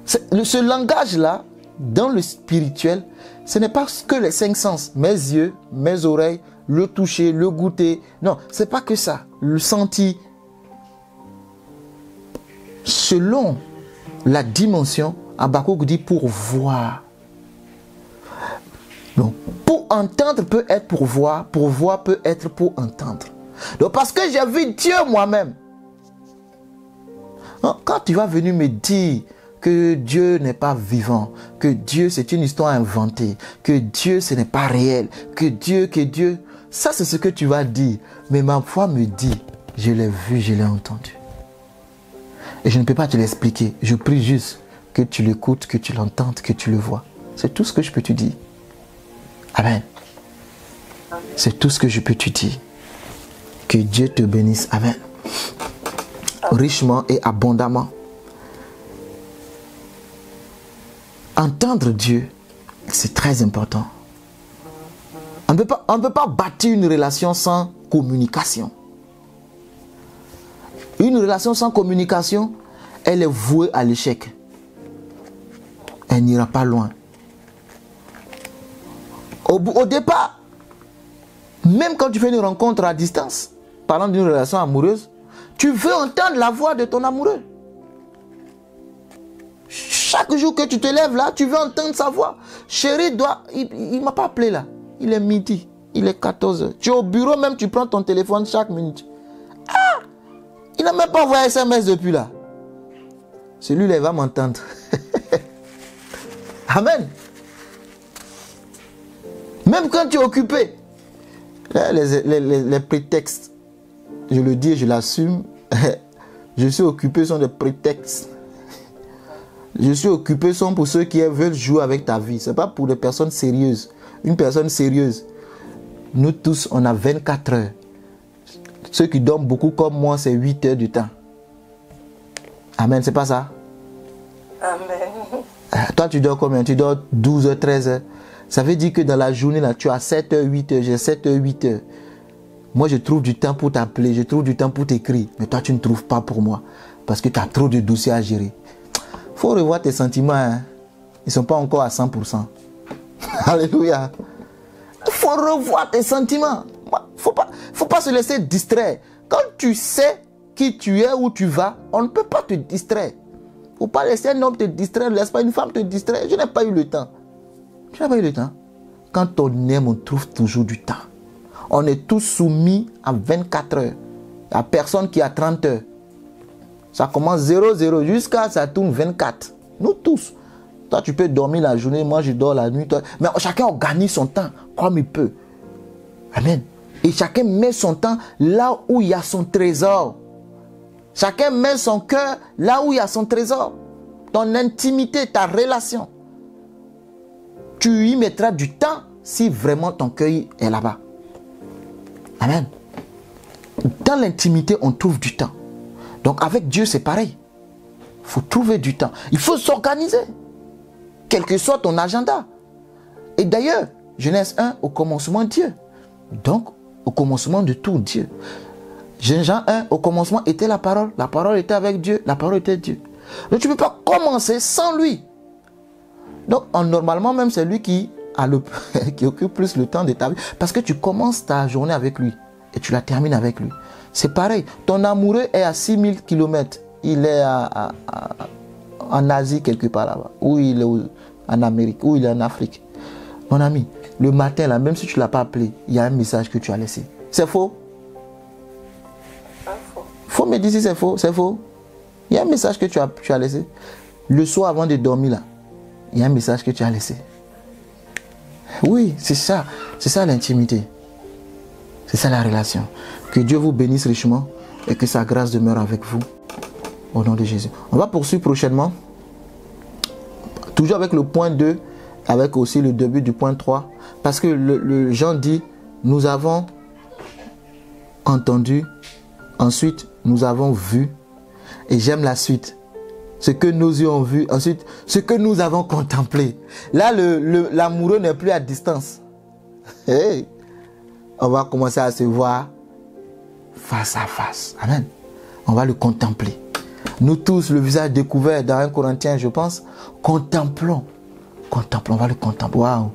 Ce langage-là, dans le spirituel, ce n'est pas que les 5 sens. Mes yeux, mes oreilles, le toucher, le goûter. Non, ce n'est pas que ça. Le sentir. Selon la dimension, Habakkuk dit pour voir. Donc, pour entendre peut être pour voir peut être pour entendre. Donc, parce que j'ai vu Dieu moi-même. Quand tu vas venir me dire que Dieu n'est pas vivant, que Dieu c'est une histoire inventée, que Dieu ce n'est pas réel, que Dieu, ça c'est ce que tu vas dire. Mais ma foi me dit, je l'ai vu, je l'ai entendu. Et je ne peux pas te l'expliquer. Je prie juste que tu l'écoutes, que tu l'entendes, que tu le vois. C'est tout ce que je peux te dire. Amen. C'est tout ce que je peux te dire. Que Dieu te bénisse. Amen. Richement et abondamment. Entendre Dieu, c'est très important. On ne peut pas bâtir une relation sans communication. Une relation sans communication, elle est vouée à l'échec. Elle n'ira pas loin. Au départ, même quand tu fais une rencontre à distance, parlant d'une relation amoureuse, tu veux entendre la voix de ton amoureux. Chaque jour que tu te lèves là, tu veux entendre sa voix. Chérie, il ne m'a pas appelé là. Il est midi, il est 14h. Tu es au bureau même, tu prends ton téléphone chaque minute. Ah! Il n'a même pas envoyé SMS depuis là. Celui-là, il va m'entendre. Amen. Même quand tu es occupé, les prétextes, je le dis et je l'assume, je suis occupé sont des prétextes. Je suis occupé sont pour ceux qui veulent jouer avec ta vie. Ce n'est pas pour les personnes sérieuses. Une personne sérieuse, nous tous, on a 24 heures. Ceux qui dorment beaucoup comme moi, c'est 8 heures du temps. Amen, c'est pas ça? Amen. Toi, tu dors combien? Tu dors 12 heures, 13 heures. Ça veut dire que dans la journée, là, tu as 7 heures, 8 heures, j'ai 7 heures, 8 heures. Moi, je trouve du temps pour t'appeler, je trouve du temps pour t'écrire. Mais toi, tu ne trouves pas pour moi. Parce que tu as trop de dossiers à gérer. Il faut revoir tes sentiments. Hein. Ils ne sont pas encore à 100%. Alléluia. Il faut revoir tes sentiments. Il ne faut pas se laisser distraire. Quand tu sais qui tu es, où tu vas, on ne peut pas te distraire. Il ne faut pas laisser un homme te distraire, ne laisse pas une femme te distraire. Je n'ai pas eu le temps. Tu n'as pas eu le temps. Quand on aime, on trouve toujours du temps. On est tous soumis à 24 heures. Il n'y a personne qui a 30 heures. Ça commence 0-0 jusqu'à ça tourne 24. Nous tous. Toi, tu peux dormir la journée, moi je dors la nuit. Toi. Mais chacun organise son temps comme il peut. Amen. Et chacun met son temps là où il y a son trésor. Chacun met son cœur là où il y a son trésor. Ton intimité, ta relation. Tu y mettras du temps si vraiment ton cœur est là-bas. Amen. Dans l'intimité, on trouve du temps. Donc avec Dieu, c'est pareil. Il faut trouver du temps. Il faut s'organiser. Quel que soit ton agenda. Et d'ailleurs, Genèse 1, au commencement Dieu. Donc, au commencement de tout, Dieu. Jean 1, au commencement était la parole. La parole était avec Dieu. La parole était Dieu. Donc tu ne peux pas commencer sans lui. Donc normalement même c'est lui qui occupe plus le temps de ta vie. Parce que tu commences ta journée avec lui. Et tu la termines avec lui. C'est pareil. Ton amoureux est à 6000 km. Il est en Asie quelque part là-bas. Ou il est en Amérique. Ou il est en Afrique. Mon ami, le matin là, même si tu ne l'as pas appelé, il y a un message que tu as laissé. C'est faux? Faut me dire si c'est faux. C'est faux. Il y a un message que tu as laissé. Le soir avant de dormir là, il y a un message que tu as laissé. Oui, c'est ça. C'est ça l'intimité. C'est ça la relation. Que Dieu vous bénisse richement et que sa grâce demeure avec vous. Au nom de Jésus. On va poursuivre prochainement. Toujours avec le point 2, avec aussi le début du point 3. Parce que le Jean dit, nous avons entendu, ensuite nous avons vu, et j'aime la suite. Ce que nous avons vu, ensuite ce que nous avons contemplé. Là, l'amoureux n'est plus à distance. Hey, on va commencer à se voir face à face. Amen. On va le contempler. Nous tous, le visage découvert dans 1 Corinthiens, je pense, contemplons. Contemplons, on va le contempler. Waouh!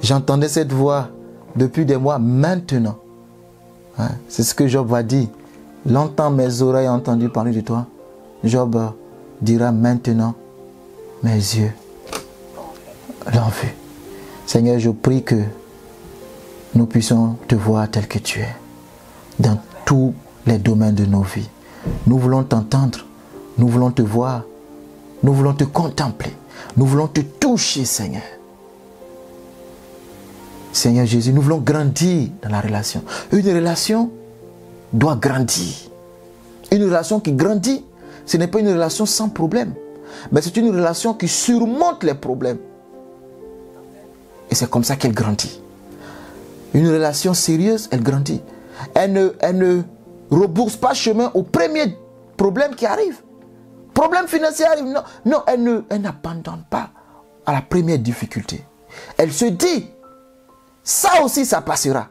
J'entendais cette voix depuis des mois, maintenant. Hein? C'est ce que Job va dire. Longtemps mes oreilles ont entendu parler de toi. Job dira maintenant, mes yeux l'ont vu. Seigneur, je prie que nous puissions te voir tel que tu es, dans tous les domaines de nos vies. Nous voulons t'entendre, nous voulons te voir, nous voulons te contempler, nous voulons te toucher, Seigneur. Seigneur Jésus, nous voulons grandir dans la relation. Une relation doit grandir. Une relation qui grandit, ce n'est pas une relation sans problème, mais c'est une relation qui surmonte les problèmes. Et c'est comme ça qu'elle grandit. Une relation sérieuse, elle grandit. Elle ne rebourse pas chemin au premier problème qui arrive. Problème financier arrive. Non, elle n'abandonne pas à la première difficulté. Elle se dit, ça aussi, ça passera.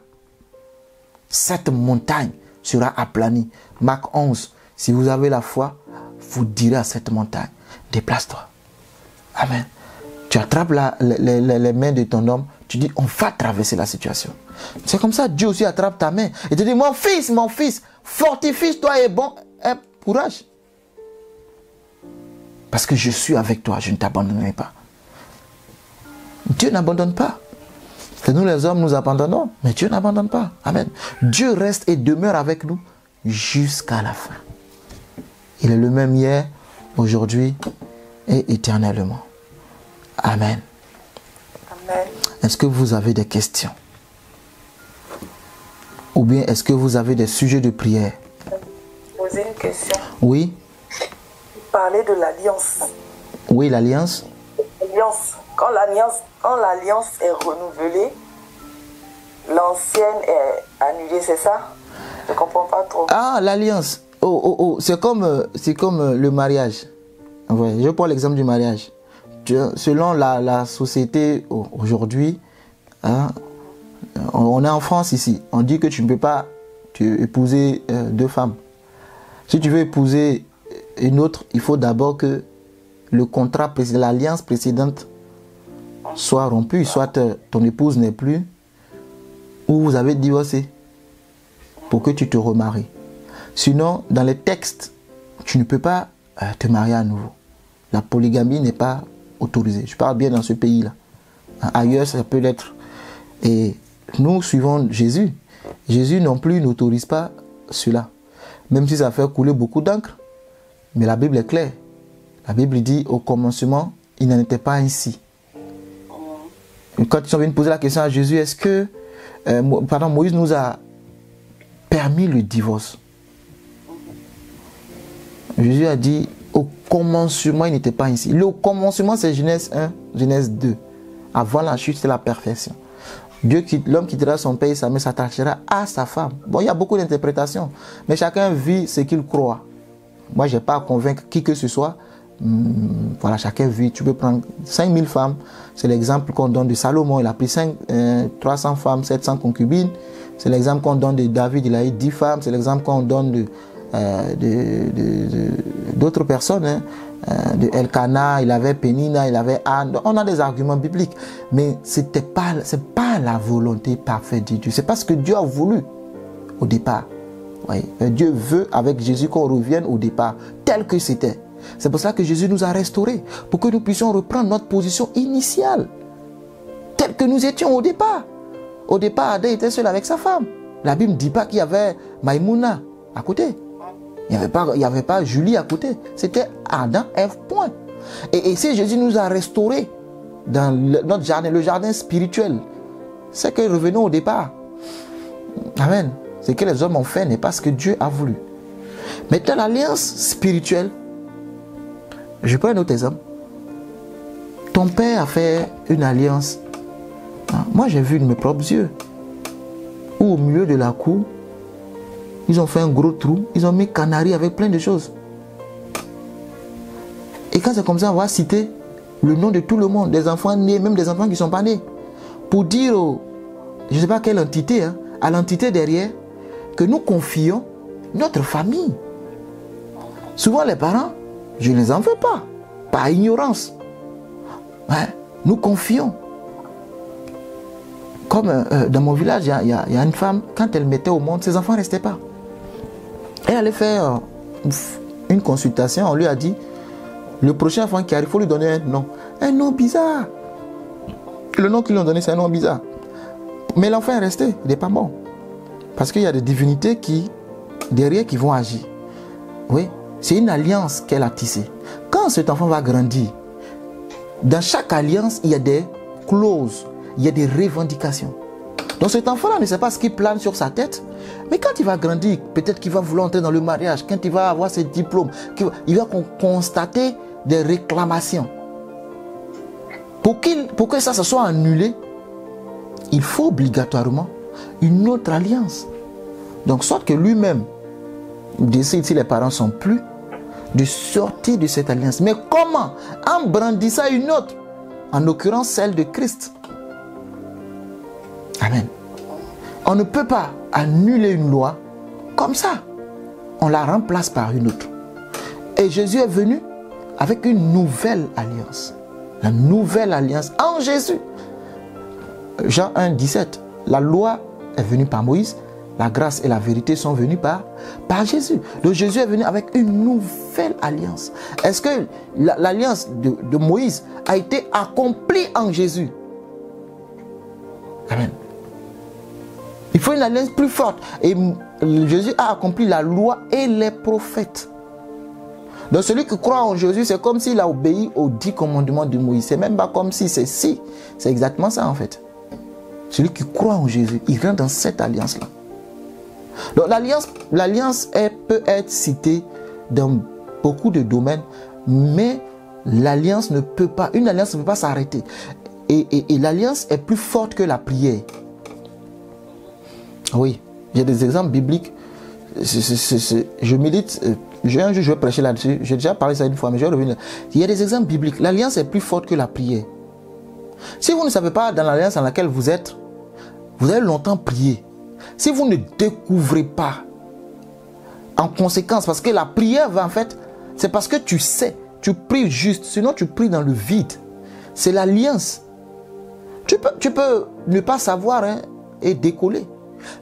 Cette montagne sera aplanie. Marc 11, Si vous avez la foi, vous direz à cette montagne, déplace-toi. Amen. Tu attrapes les mains de ton homme, tu dis, on va traverser la situation. C'est comme ça, Dieu aussi attrape ta main et te dit, mon fils, fortifie-toi et bon, courage. Parce que je suis avec toi, je ne t'abandonnerai pas. Dieu n'abandonne pas. C'est nous les hommes, nous abandonnons, mais Dieu n'abandonne pas. Amen. Dieu reste et demeure avec nous jusqu'à la fin. Il est le même hier, aujourd'hui et éternellement. Amen. Amen. Est-ce que vous avez des questions? Ou bien est-ce que vous avez des sujets de prière? Poser une question. Oui. Parler de l'alliance. Oui, l'alliance. L'alliance. Quand l'alliance est renouvelée, l'ancienne est annulée, c'est ça? Je ne comprends pas trop. Ah, l'alliance. C'est comme le mariage. Ouais, je prends l'exemple du mariage. Selon la société aujourd'hui, hein, on est en France ici. On dit que tu ne peux pas épouser deux femmes. Si tu veux épouser une autre, il faut d'abord que le contrat précédent, l'alliance précédente soit rompu, soit ton épouse n'est plus, ou vous avez divorcé pour que tu te remaries. Sinon, dans les textes, tu ne peux pas te marier à nouveau. La polygamie n'est pas autorisée. Je parle bien dans ce pays-là. Ailleurs, ça peut l'être. Et nous suivons Jésus. Jésus non plus n'autorise pas cela. Même si ça fait couler beaucoup d'encre. Mais la Bible est claire. La Bible dit, au commencement, il n'en était pas ainsi. Quand ils sont venus poser la question à Jésus, est-ce que Moïse nous a permis le divorce? Jésus a dit, au commencement, il n'était pas ainsi. Le commencement, c'est Genèse 1, Genèse 2. Avant la chute, c'est la perfection. L'homme quittera son pays, sa mère s'attachera à sa femme. Bon, il y a beaucoup d'interprétations, mais chacun vit ce qu'il croit. Moi, je n'ai pas à convaincre qui que ce soit. Voilà, chacun vit. Tu peux prendre 5000 femmes. C'est l'exemple qu'on donne de Salomon. Il a pris 300 femmes, 700 concubines. C'est l'exemple qu'on donne de David. Il a eu 10 femmes. C'est l'exemple qu'on donne d'autres personnes. Hein. De Elkana, il avait Pénina, il avait Anne. On a des arguments bibliques. Mais c'est pas la volonté parfaite de Dieu. C'est pas ce que Dieu a voulu au départ. Oui. Dieu veut avec Jésus qu'on revienne au départ, tel que c'était. C'est pour ça que Jésus nous a restaurés, pour que nous puissions reprendre notre position initiale, telle que nous étions au départ. Au départ, Adam était seul avec sa femme. La Bible ne dit pas qu'il y avait Maïmouna à côté. Il n'y avait pas Julie à côté. C'était Adam, Ève, point. Et si Jésus nous a restaurés dans notre jardin, le jardin spirituel, c'est que revenons au départ. Amen. Ce que les hommes ont fait n'est pas ce que Dieu a voulu. Mais dans l'alliance spirituelle, je prends un autre exemple. Ton père a fait une alliance. Moi, j'ai vu de mes propres yeux. Où au milieu de la cour, ils ont fait un gros trou. Ils ont mis canari avec plein de choses. Et quand c'est comme ça, on va citer le nom de tout le monde. Des enfants nés, même des enfants qui ne sont pas nés. Pour dire, je ne sais pas quelle entité, hein, à l'entité derrière, que nous confions notre famille. Souvent les parents, je ne les en veux pas, par ignorance. Hein? Nous confions. Comme dans mon village, il y a une femme, quand elle mettait au monde, ses enfants ne restaient pas. Elle allait faire une consultation, on lui a dit, le prochain enfant qui arrive, il faut lui donner un nom. Un nom bizarre. Le nom qu'ils lui ont donné, c'est un nom bizarre. Mais l'enfant est resté, il n'est pas mort. Parce qu'il y a des divinités derrière qui vont agir. Oui, c'est une alliance qu'elle a tissée. Quand cet enfant va grandir, dans chaque alliance, il y a des clauses, il y a des revendications. Donc cet enfant-là ne sait pas ce qui plane sur sa tête, mais quand il va grandir, peut-être qu'il va vouloir entrer dans le mariage, quand il va avoir ses diplômes, il va constater des réclamations. Pour que ça se soit annulé, il faut obligatoirement une autre alliance. Donc soit que lui-même décide, si les parents ne sont plus, de sortir de cette alliance. Mais comment? En brandissant une autre, en l'occurrence celle de Christ. Amen. On ne peut pas annuler une loi comme ça. on la remplace par une autre. Et Jésus est venu avec une nouvelle alliance. La nouvelle alliance en Jésus. Jean 1, 17. La loi est venue par Moïse. La grâce et la vérité sont venues par Jésus. Donc Jésus est venu avec une nouvelle alliance. Est-ce que l'alliance de Moïse a été accomplie en Jésus? Amen. Il faut une alliance plus forte. Et Jésus a accompli la loi et les prophètes. Donc celui qui croit en Jésus, c'est comme s'il a obéi aux 10 commandements de Moïse. C'est même pas comme si c'est si. C'est exactement ça en fait. Celui qui croit en Jésus, il rentre dans cette alliance-là. Donc l'alliance peut être citée dans beaucoup de domaines, mais l'alliance ne peut pas, une alliance ne peut pas s'arrêter. Et l'alliance est plus forte que la prière. Oui, j'ai des exemples bibliques. Je médite, un jour je vais prêcher là-dessus. J'ai déjà parlé ça une fois, mais je vais revenir. Il y a des exemples bibliques. L'alliance est plus forte que la prière. Si vous ne savez pas dans l'alliance dans laquelle vous êtes, vous allez longtemps prier. Si vous ne découvrez pas, en conséquence, parce que la prière va en fait, c'est parce que tu sais, tu pries juste, sinon tu pries dans le vide. C'est l'alliance. Tu peux ne pas savoir et décoller.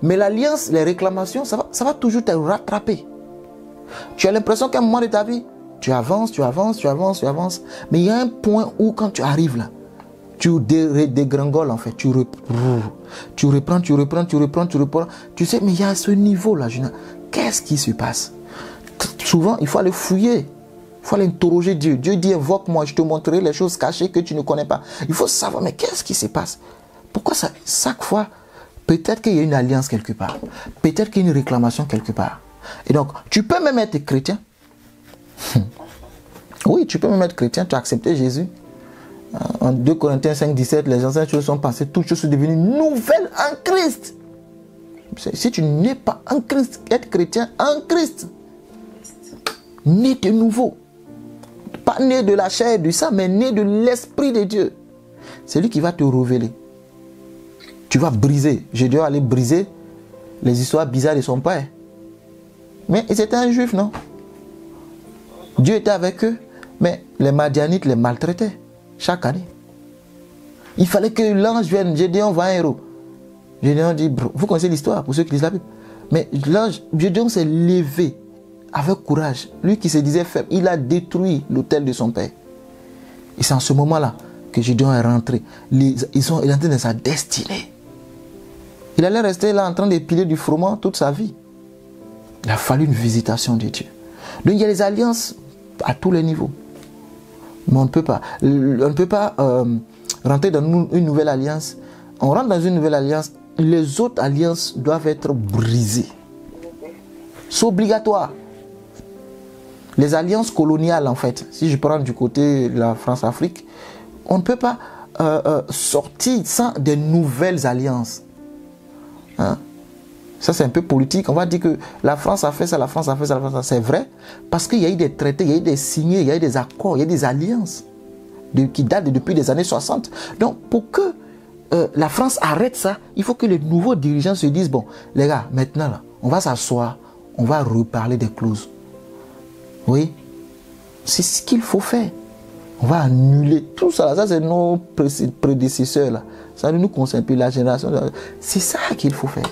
Mais l'alliance, les réclamations, ça va toujours te rattraper. Tu as l'impression qu'à un moment de ta vie, tu avances. Mais il y a un point où quand tu arrives là, tu dégringoles en fait. Tu reprends. Tu sais, mais il y a ce niveau là. Qu'est-ce qui se passe? Souvent, il faut aller fouiller. Il faut aller interroger Dieu. Dieu dit, invoque-moi, je te montrerai les choses cachées que tu ne connais pas. Il faut savoir, mais qu'est-ce qui se passe? Pourquoi ça, chaque fois, peut-être qu'il y a une alliance quelque part. Peut-être qu'il y a une réclamation quelque part. Et donc, tu peux même être chrétien. Oui, tu peux même être chrétien, tu as accepté Jésus. En 2 Corinthiens 5, 17, les anciennes choses sont passées, toutes choses sont devenues nouvelles en Christ. Si tu n'es pas en Christ, être chrétien en Christ, né de nouveau. Pas né de la chair et du sang, mais né de l'Esprit de Dieu. C'est lui qui va te révéler. Tu vas briser. J'ai dû aller briser les histoires bizarres de son père. Mais ils étaient un juif, non? Dieu était avec eux, mais les Madianites les maltraitaient chaque année. Il fallait que l'ange vienne. Gédéon voit un héros. Gédéon dit, vous connaissez l'histoire pour ceux qui lisent la Bible. Mais l'ange, Gédéon s'est levé avec courage. Lui qui se disait faible, il a détruit l'autel de son père. Et c'est en ce moment-là que Gédéon est rentré. Il est entré dans sa destinée. Il allait rester là en train d'épiler du froment toute sa vie. Il a fallu une visitation de Dieu. Donc il y a des alliances à tous les niveaux. Mais on ne peut pas. On ne peut pas rentrer dans une nouvelle alliance. On rentre dans une nouvelle alliance. Les autres alliances doivent être brisées. C'est obligatoire. Les alliances coloniales, en fait, si je prends du côté de la France-Afrique, on ne peut pas sortir sans de nouvelles alliances. Hein? Ça, c'est un peu politique. On va dire que la France a fait ça, la France a fait ça, la France a fait ça. C'est vrai, parce qu'il y a eu des traités, il y a eu des signés, il y a eu des accords, il y a des alliances qui datent depuis les années 60. Donc, pour que la France arrête ça, il faut que les nouveaux dirigeants se disent, bon, les gars, maintenant, là, on va s'asseoir, on va reparler des clauses. Oui, c'est ce qu'il faut faire. On va annuler tout ça. Ça, c'est nos prédécesseurs, là. Ça ne nous concerne plus, la génération. C'est ça qu'il faut faire.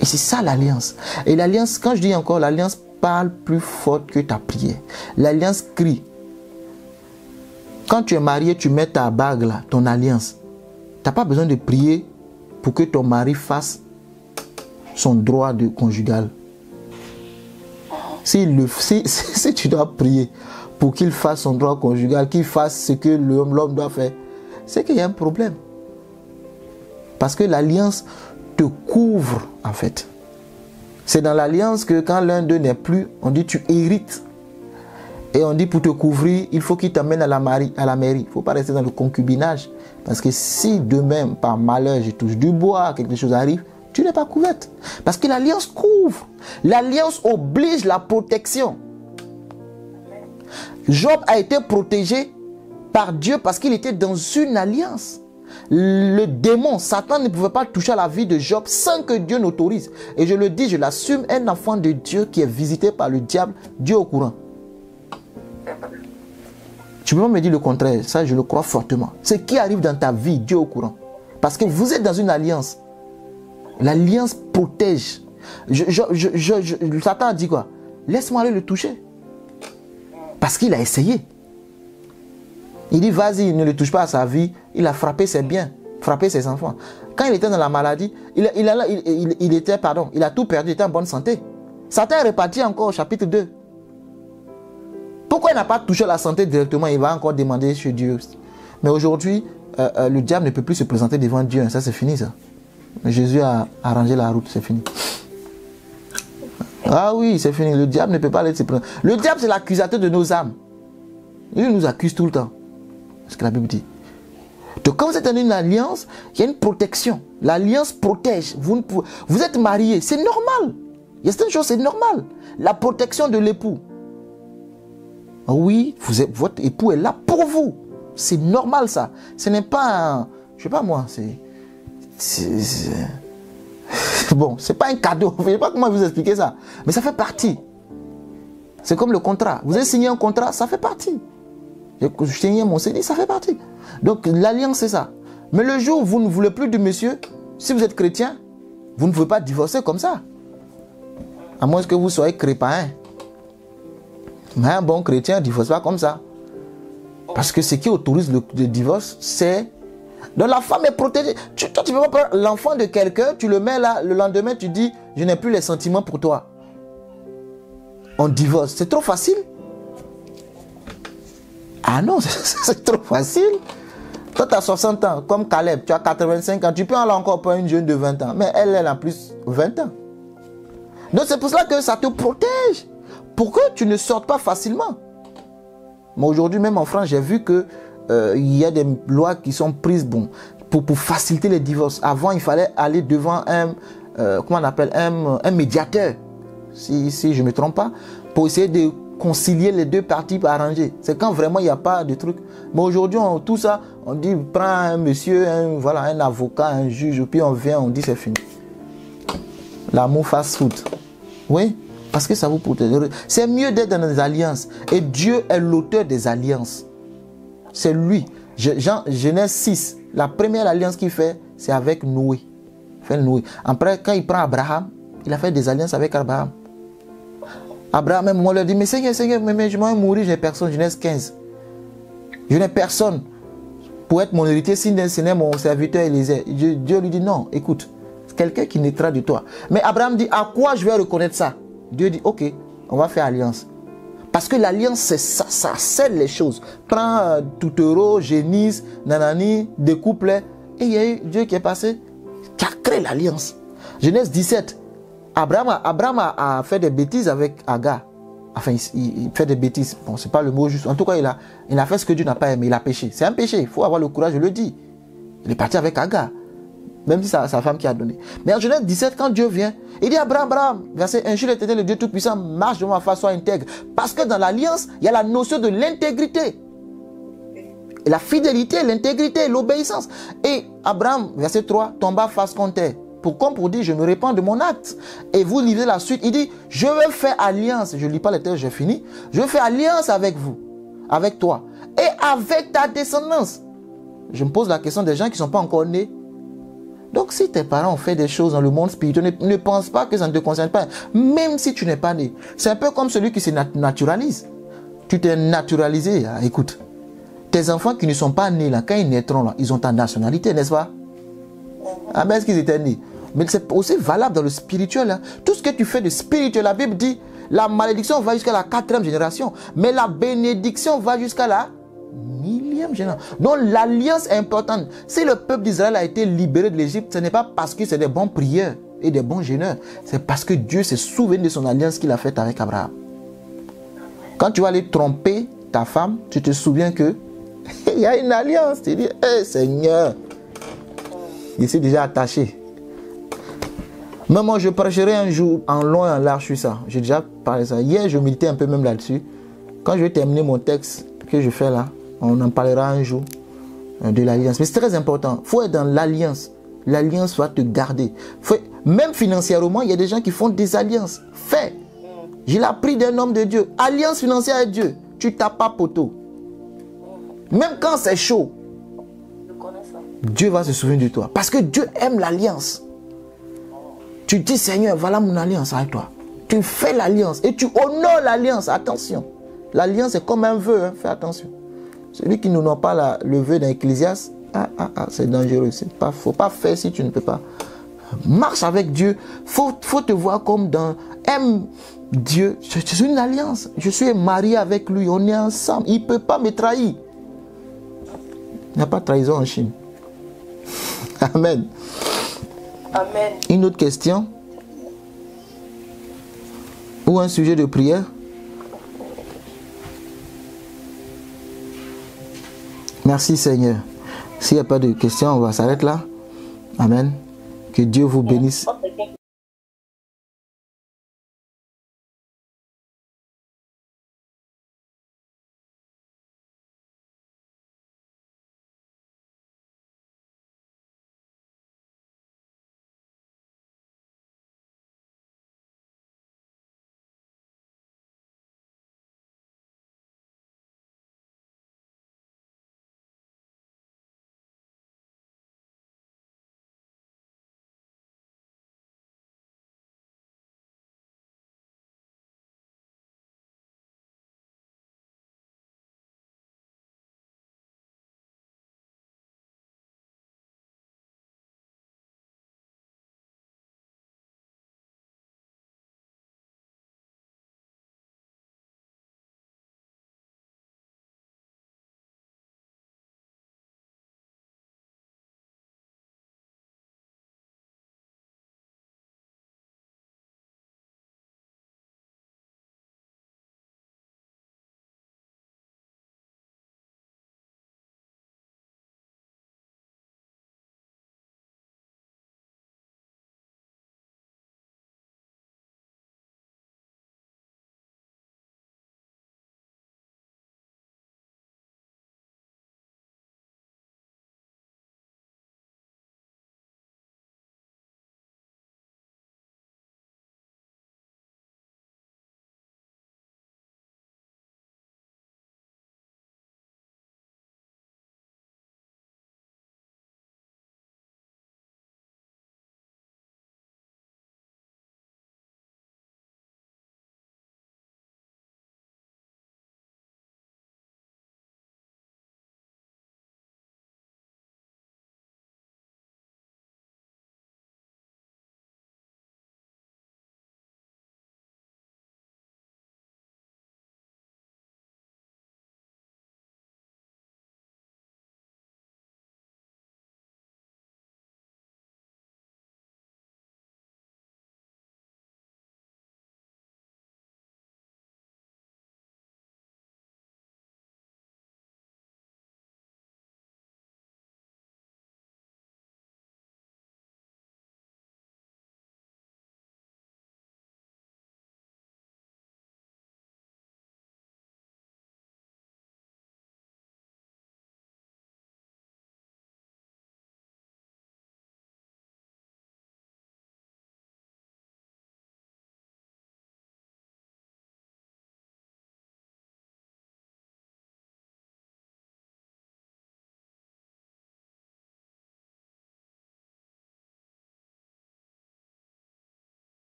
Et c'est ça l'alliance. Et l'alliance, quand je dis encore, l'alliance parle plus fort que ta prière. L'alliance crie. Quand tu es marié, tu mets ta bague là, ton alliance. Tu n'as pas besoin de prier pour que ton mari fasse son droit de conjugal. Si tu dois prier pour qu'il fasse son droit conjugal, qu'il fasse ce que l'homme doit faire, c'est qu'il y a un problème. Parce que l'alliance te couvre en fait. C'est dans l'alliance que quand l'un d'eux n'est plus, on dit tu hérites. Et on dit pour te couvrir, il faut qu'il t'amène à la mairie. Il ne faut pas rester dans le concubinage. Parce que si demain, par malheur, je touche du bois, quelque chose arrive, tu n'es pas couverte. Parce que l'alliance couvre. L'alliance oblige la protection. Job a été protégé par Dieu parce qu'il était dans une alliance. Le démon, Satan ne pouvait pas toucher à la vie de Job sans que Dieu n'autorise. Et je le dis, je l'assume, un enfant de Dieu qui est visité par le diable, Dieu est au courant. Tu peux pas me dire le contraire, ça je le crois fortement. Ce qui arrive dans ta vie, Dieu est au courant. Parce que vous êtes dans une alliance. L'alliance protège. Satan a dit quoi? Laisse-moi aller le toucher. Parce qu'il a essayé. Il dit, vas-y, ne le touche pas à sa vie. Il a frappé ses biens, frappé ses enfants. Quand il était dans la maladie, il a tout perdu, il était en bonne santé. Satan est reparti encore au chapitre 2. Pourquoi il n'a pas touché la santé directement? Il va encore demander chez Dieu. Mais aujourd'hui, le diable ne peut plus se présenter devant Dieu. Ça, c'est fini, ça. Jésus a arrangé la route, c'est fini. Ah oui, c'est fini. Le diable ne peut pas aller se présenter. Le diable, c'est l'accusateur de nos âmes. Il nous accuse tout le temps. C'est ce que la Bible dit. Donc, quand vous êtes dans une alliance, il y a une protection. L'alliance protège. Vous êtes mariés, c'est normal. Il y a certaines choses, c'est normal. La protection de l'époux. Oui, votre époux est là pour vous. C'est normal ça. Ce n'est pas un... Je sais pas moi, bon, c'est pas un cadeau. Je ne sais pas comment vous expliquer ça. Mais ça fait partie. C'est comme le contrat. Vous avez signé un contrat, ça fait partie. J'ai signé mon CDI, ça fait partie. Donc l'alliance, c'est ça. Mais le jour où vous ne voulez plus de monsieur, si vous êtes chrétien, vous ne pouvez pas divorcer comme ça. À moins que vous soyez crépin. Mais un bon chrétien ne divorce pas comme ça. Parce que ce qui autorise le divorce, c'est... Donc la femme est protégée. Toi, tu ne peux pas prendre l'enfant de quelqu'un, tu le mets là, le lendemain, tu dis, je n'ai plus les sentiments pour toi. On divorce. C'est trop facile. Ah non, c'est trop facile. Toi, tu as 60 ans, comme Caleb, tu as 85 ans, tu peux aller encore pour une jeune de 20 ans. Mais elle a plus 20 ans. Donc c'est pour cela que ça te protège. Pourquoi tu ne sortes pas facilement? Mais aujourd'hui, même en France, j'ai vu que il y a des lois qui sont prises pour faciliter les divorces. Avant, il fallait aller devant comment on appelle, un médiateur, si je ne me trompe pas, pour essayer de concilier les deux parties pour arranger. C'est quand vraiment il n'y a pas de truc. Mais aujourd'hui, tout ça, on dit, prends un monsieur, un avocat, un juge, puis on vient, on dit c'est fini. L'amour fast-food. Oui, parce que ça vous protège. C'est mieux d'être dans des alliances. Et Dieu est l'auteur des alliances. C'est lui. Genèse 6, la première alliance qu'il fait, c'est avec Noé. Après, quand il prend Abraham, il a fait des alliances avec Abraham. Abraham, même moi, lui dit, mais Seigneur, mais je vais mourir, je n'ai personne. Genèse 15. Je n'ai personne pour être mon héritier, si ce n'est mon serviteur Élisée. Dieu lui dit, non, écoute, c'est quelqu'un qui naîtra de toi. Mais Abraham dit, à quoi je vais reconnaître ça? Dieu dit, ok, on va faire alliance. Parce que l'alliance, c'est ça, ça scelle les choses. Prends Toutero, Génisse, Nanani, découple. Et il y a eu Dieu qui est passé, qui a créé l'alliance. Genèse 17. Abraham a fait des bêtises avec Agar. Enfin, il fait des bêtises. Bon, c'est pas le mot juste. En tout cas, il a fait ce que Dieu n'a pas aimé. Il a péché. C'est un péché. Il faut avoir le courage, je le dis. Il est parti avec Agar. Même si c'est sa femme qui a donné. Mais en Genèse 17, quand Dieu vient, il dit à Abraham, verset 1, je l'Éternel, le Dieu Tout-Puissant, marche de ma face, sois intègre. Parce que dans l'alliance, il y a la notion de l'intégrité. Et la fidélité, l'intégrité, l'obéissance. Et Abraham, verset 3, tomba face contre terre. Pour dire, je me répands de mon acte. Et vous lisez la suite, il dit, je vais faire alliance. Je ne lis pas les textes, j'ai fini. Je vais faire alliance avec vous, avec toi, et avec ta descendance. Je me pose la question des gens qui ne sont pas encore nés. Donc si tes parents ont fait des choses dans le monde spirituel, ne pense pas que ça ne te concerne pas. Même si tu n'es pas né. C'est un peu comme celui qui se naturalise. Tu t'es naturalisé. Là. Écoute, tes enfants qui ne sont pas nés, là, quand ils naîtront, là, ils ont ta nationalité, n'est-ce pas? Ah ben est-ce qu'ils étaient nés? Mais c'est aussi valable dans le spirituel. Hein. Tout ce que tu fais de spirituel, la Bible dit, la malédiction va jusqu'à la 4e génération. Mais la bénédiction va jusqu'à la 1000e génération. Donc l'alliance est importante. Si le peuple d'Israël a été libéré de l'Égypte, ce n'est pas parce que c'est des bons prieurs et des bons jeûneurs. C'est parce que Dieu s'est souvenu de son alliance qu'il a faite avec Abraham. Quand tu vas aller tromper ta femme, tu te souviens que il y a une alliance. Tu dis, hey, Seigneur, je suis déjà attaché. Mais moi, je prêcherai un jour en long et en large sur ça. J'ai déjà parlé de ça. Hier, je militais un peu même là-dessus. Quand je vais terminer mon texte que je fais là, on en parlera un jour. de l'alliance. Mais c'est très important. Il faut être dans l'alliance. L'alliance va te garder. Même financièrement, il y a des gens qui font des alliances. Fais. Je l'ai appris d'un homme de Dieu. Alliance financière avec Dieu. Tu tapes pas poteau. Même quand c'est chaud, Dieu va se souvenir de toi. Parce que Dieu aime l'alliance. Tu dis, Seigneur, voilà mon alliance avec toi. Tu fais l'alliance et tu honores l'alliance. Attention. L'alliance est comme un vœu. Hein. Fais attention. Celui qui n'honore pas le vœu dans Ecclésiaste, c'est dangereux. Faut pas faire si tu ne peux pas. Marche avec Dieu. Faut te voir comme dans... Aime Dieu. C'est une alliance. Je suis marié avec lui. On est ensemble. Il ne peut pas me trahir. Il n'y a pas de trahison en Chine. Amen. Amen. Une autre question? Ou un sujet de prière? Merci Seigneur. S'il n'y a pas de questions, on va s'arrêter là. Amen. Que Dieu vous bénisse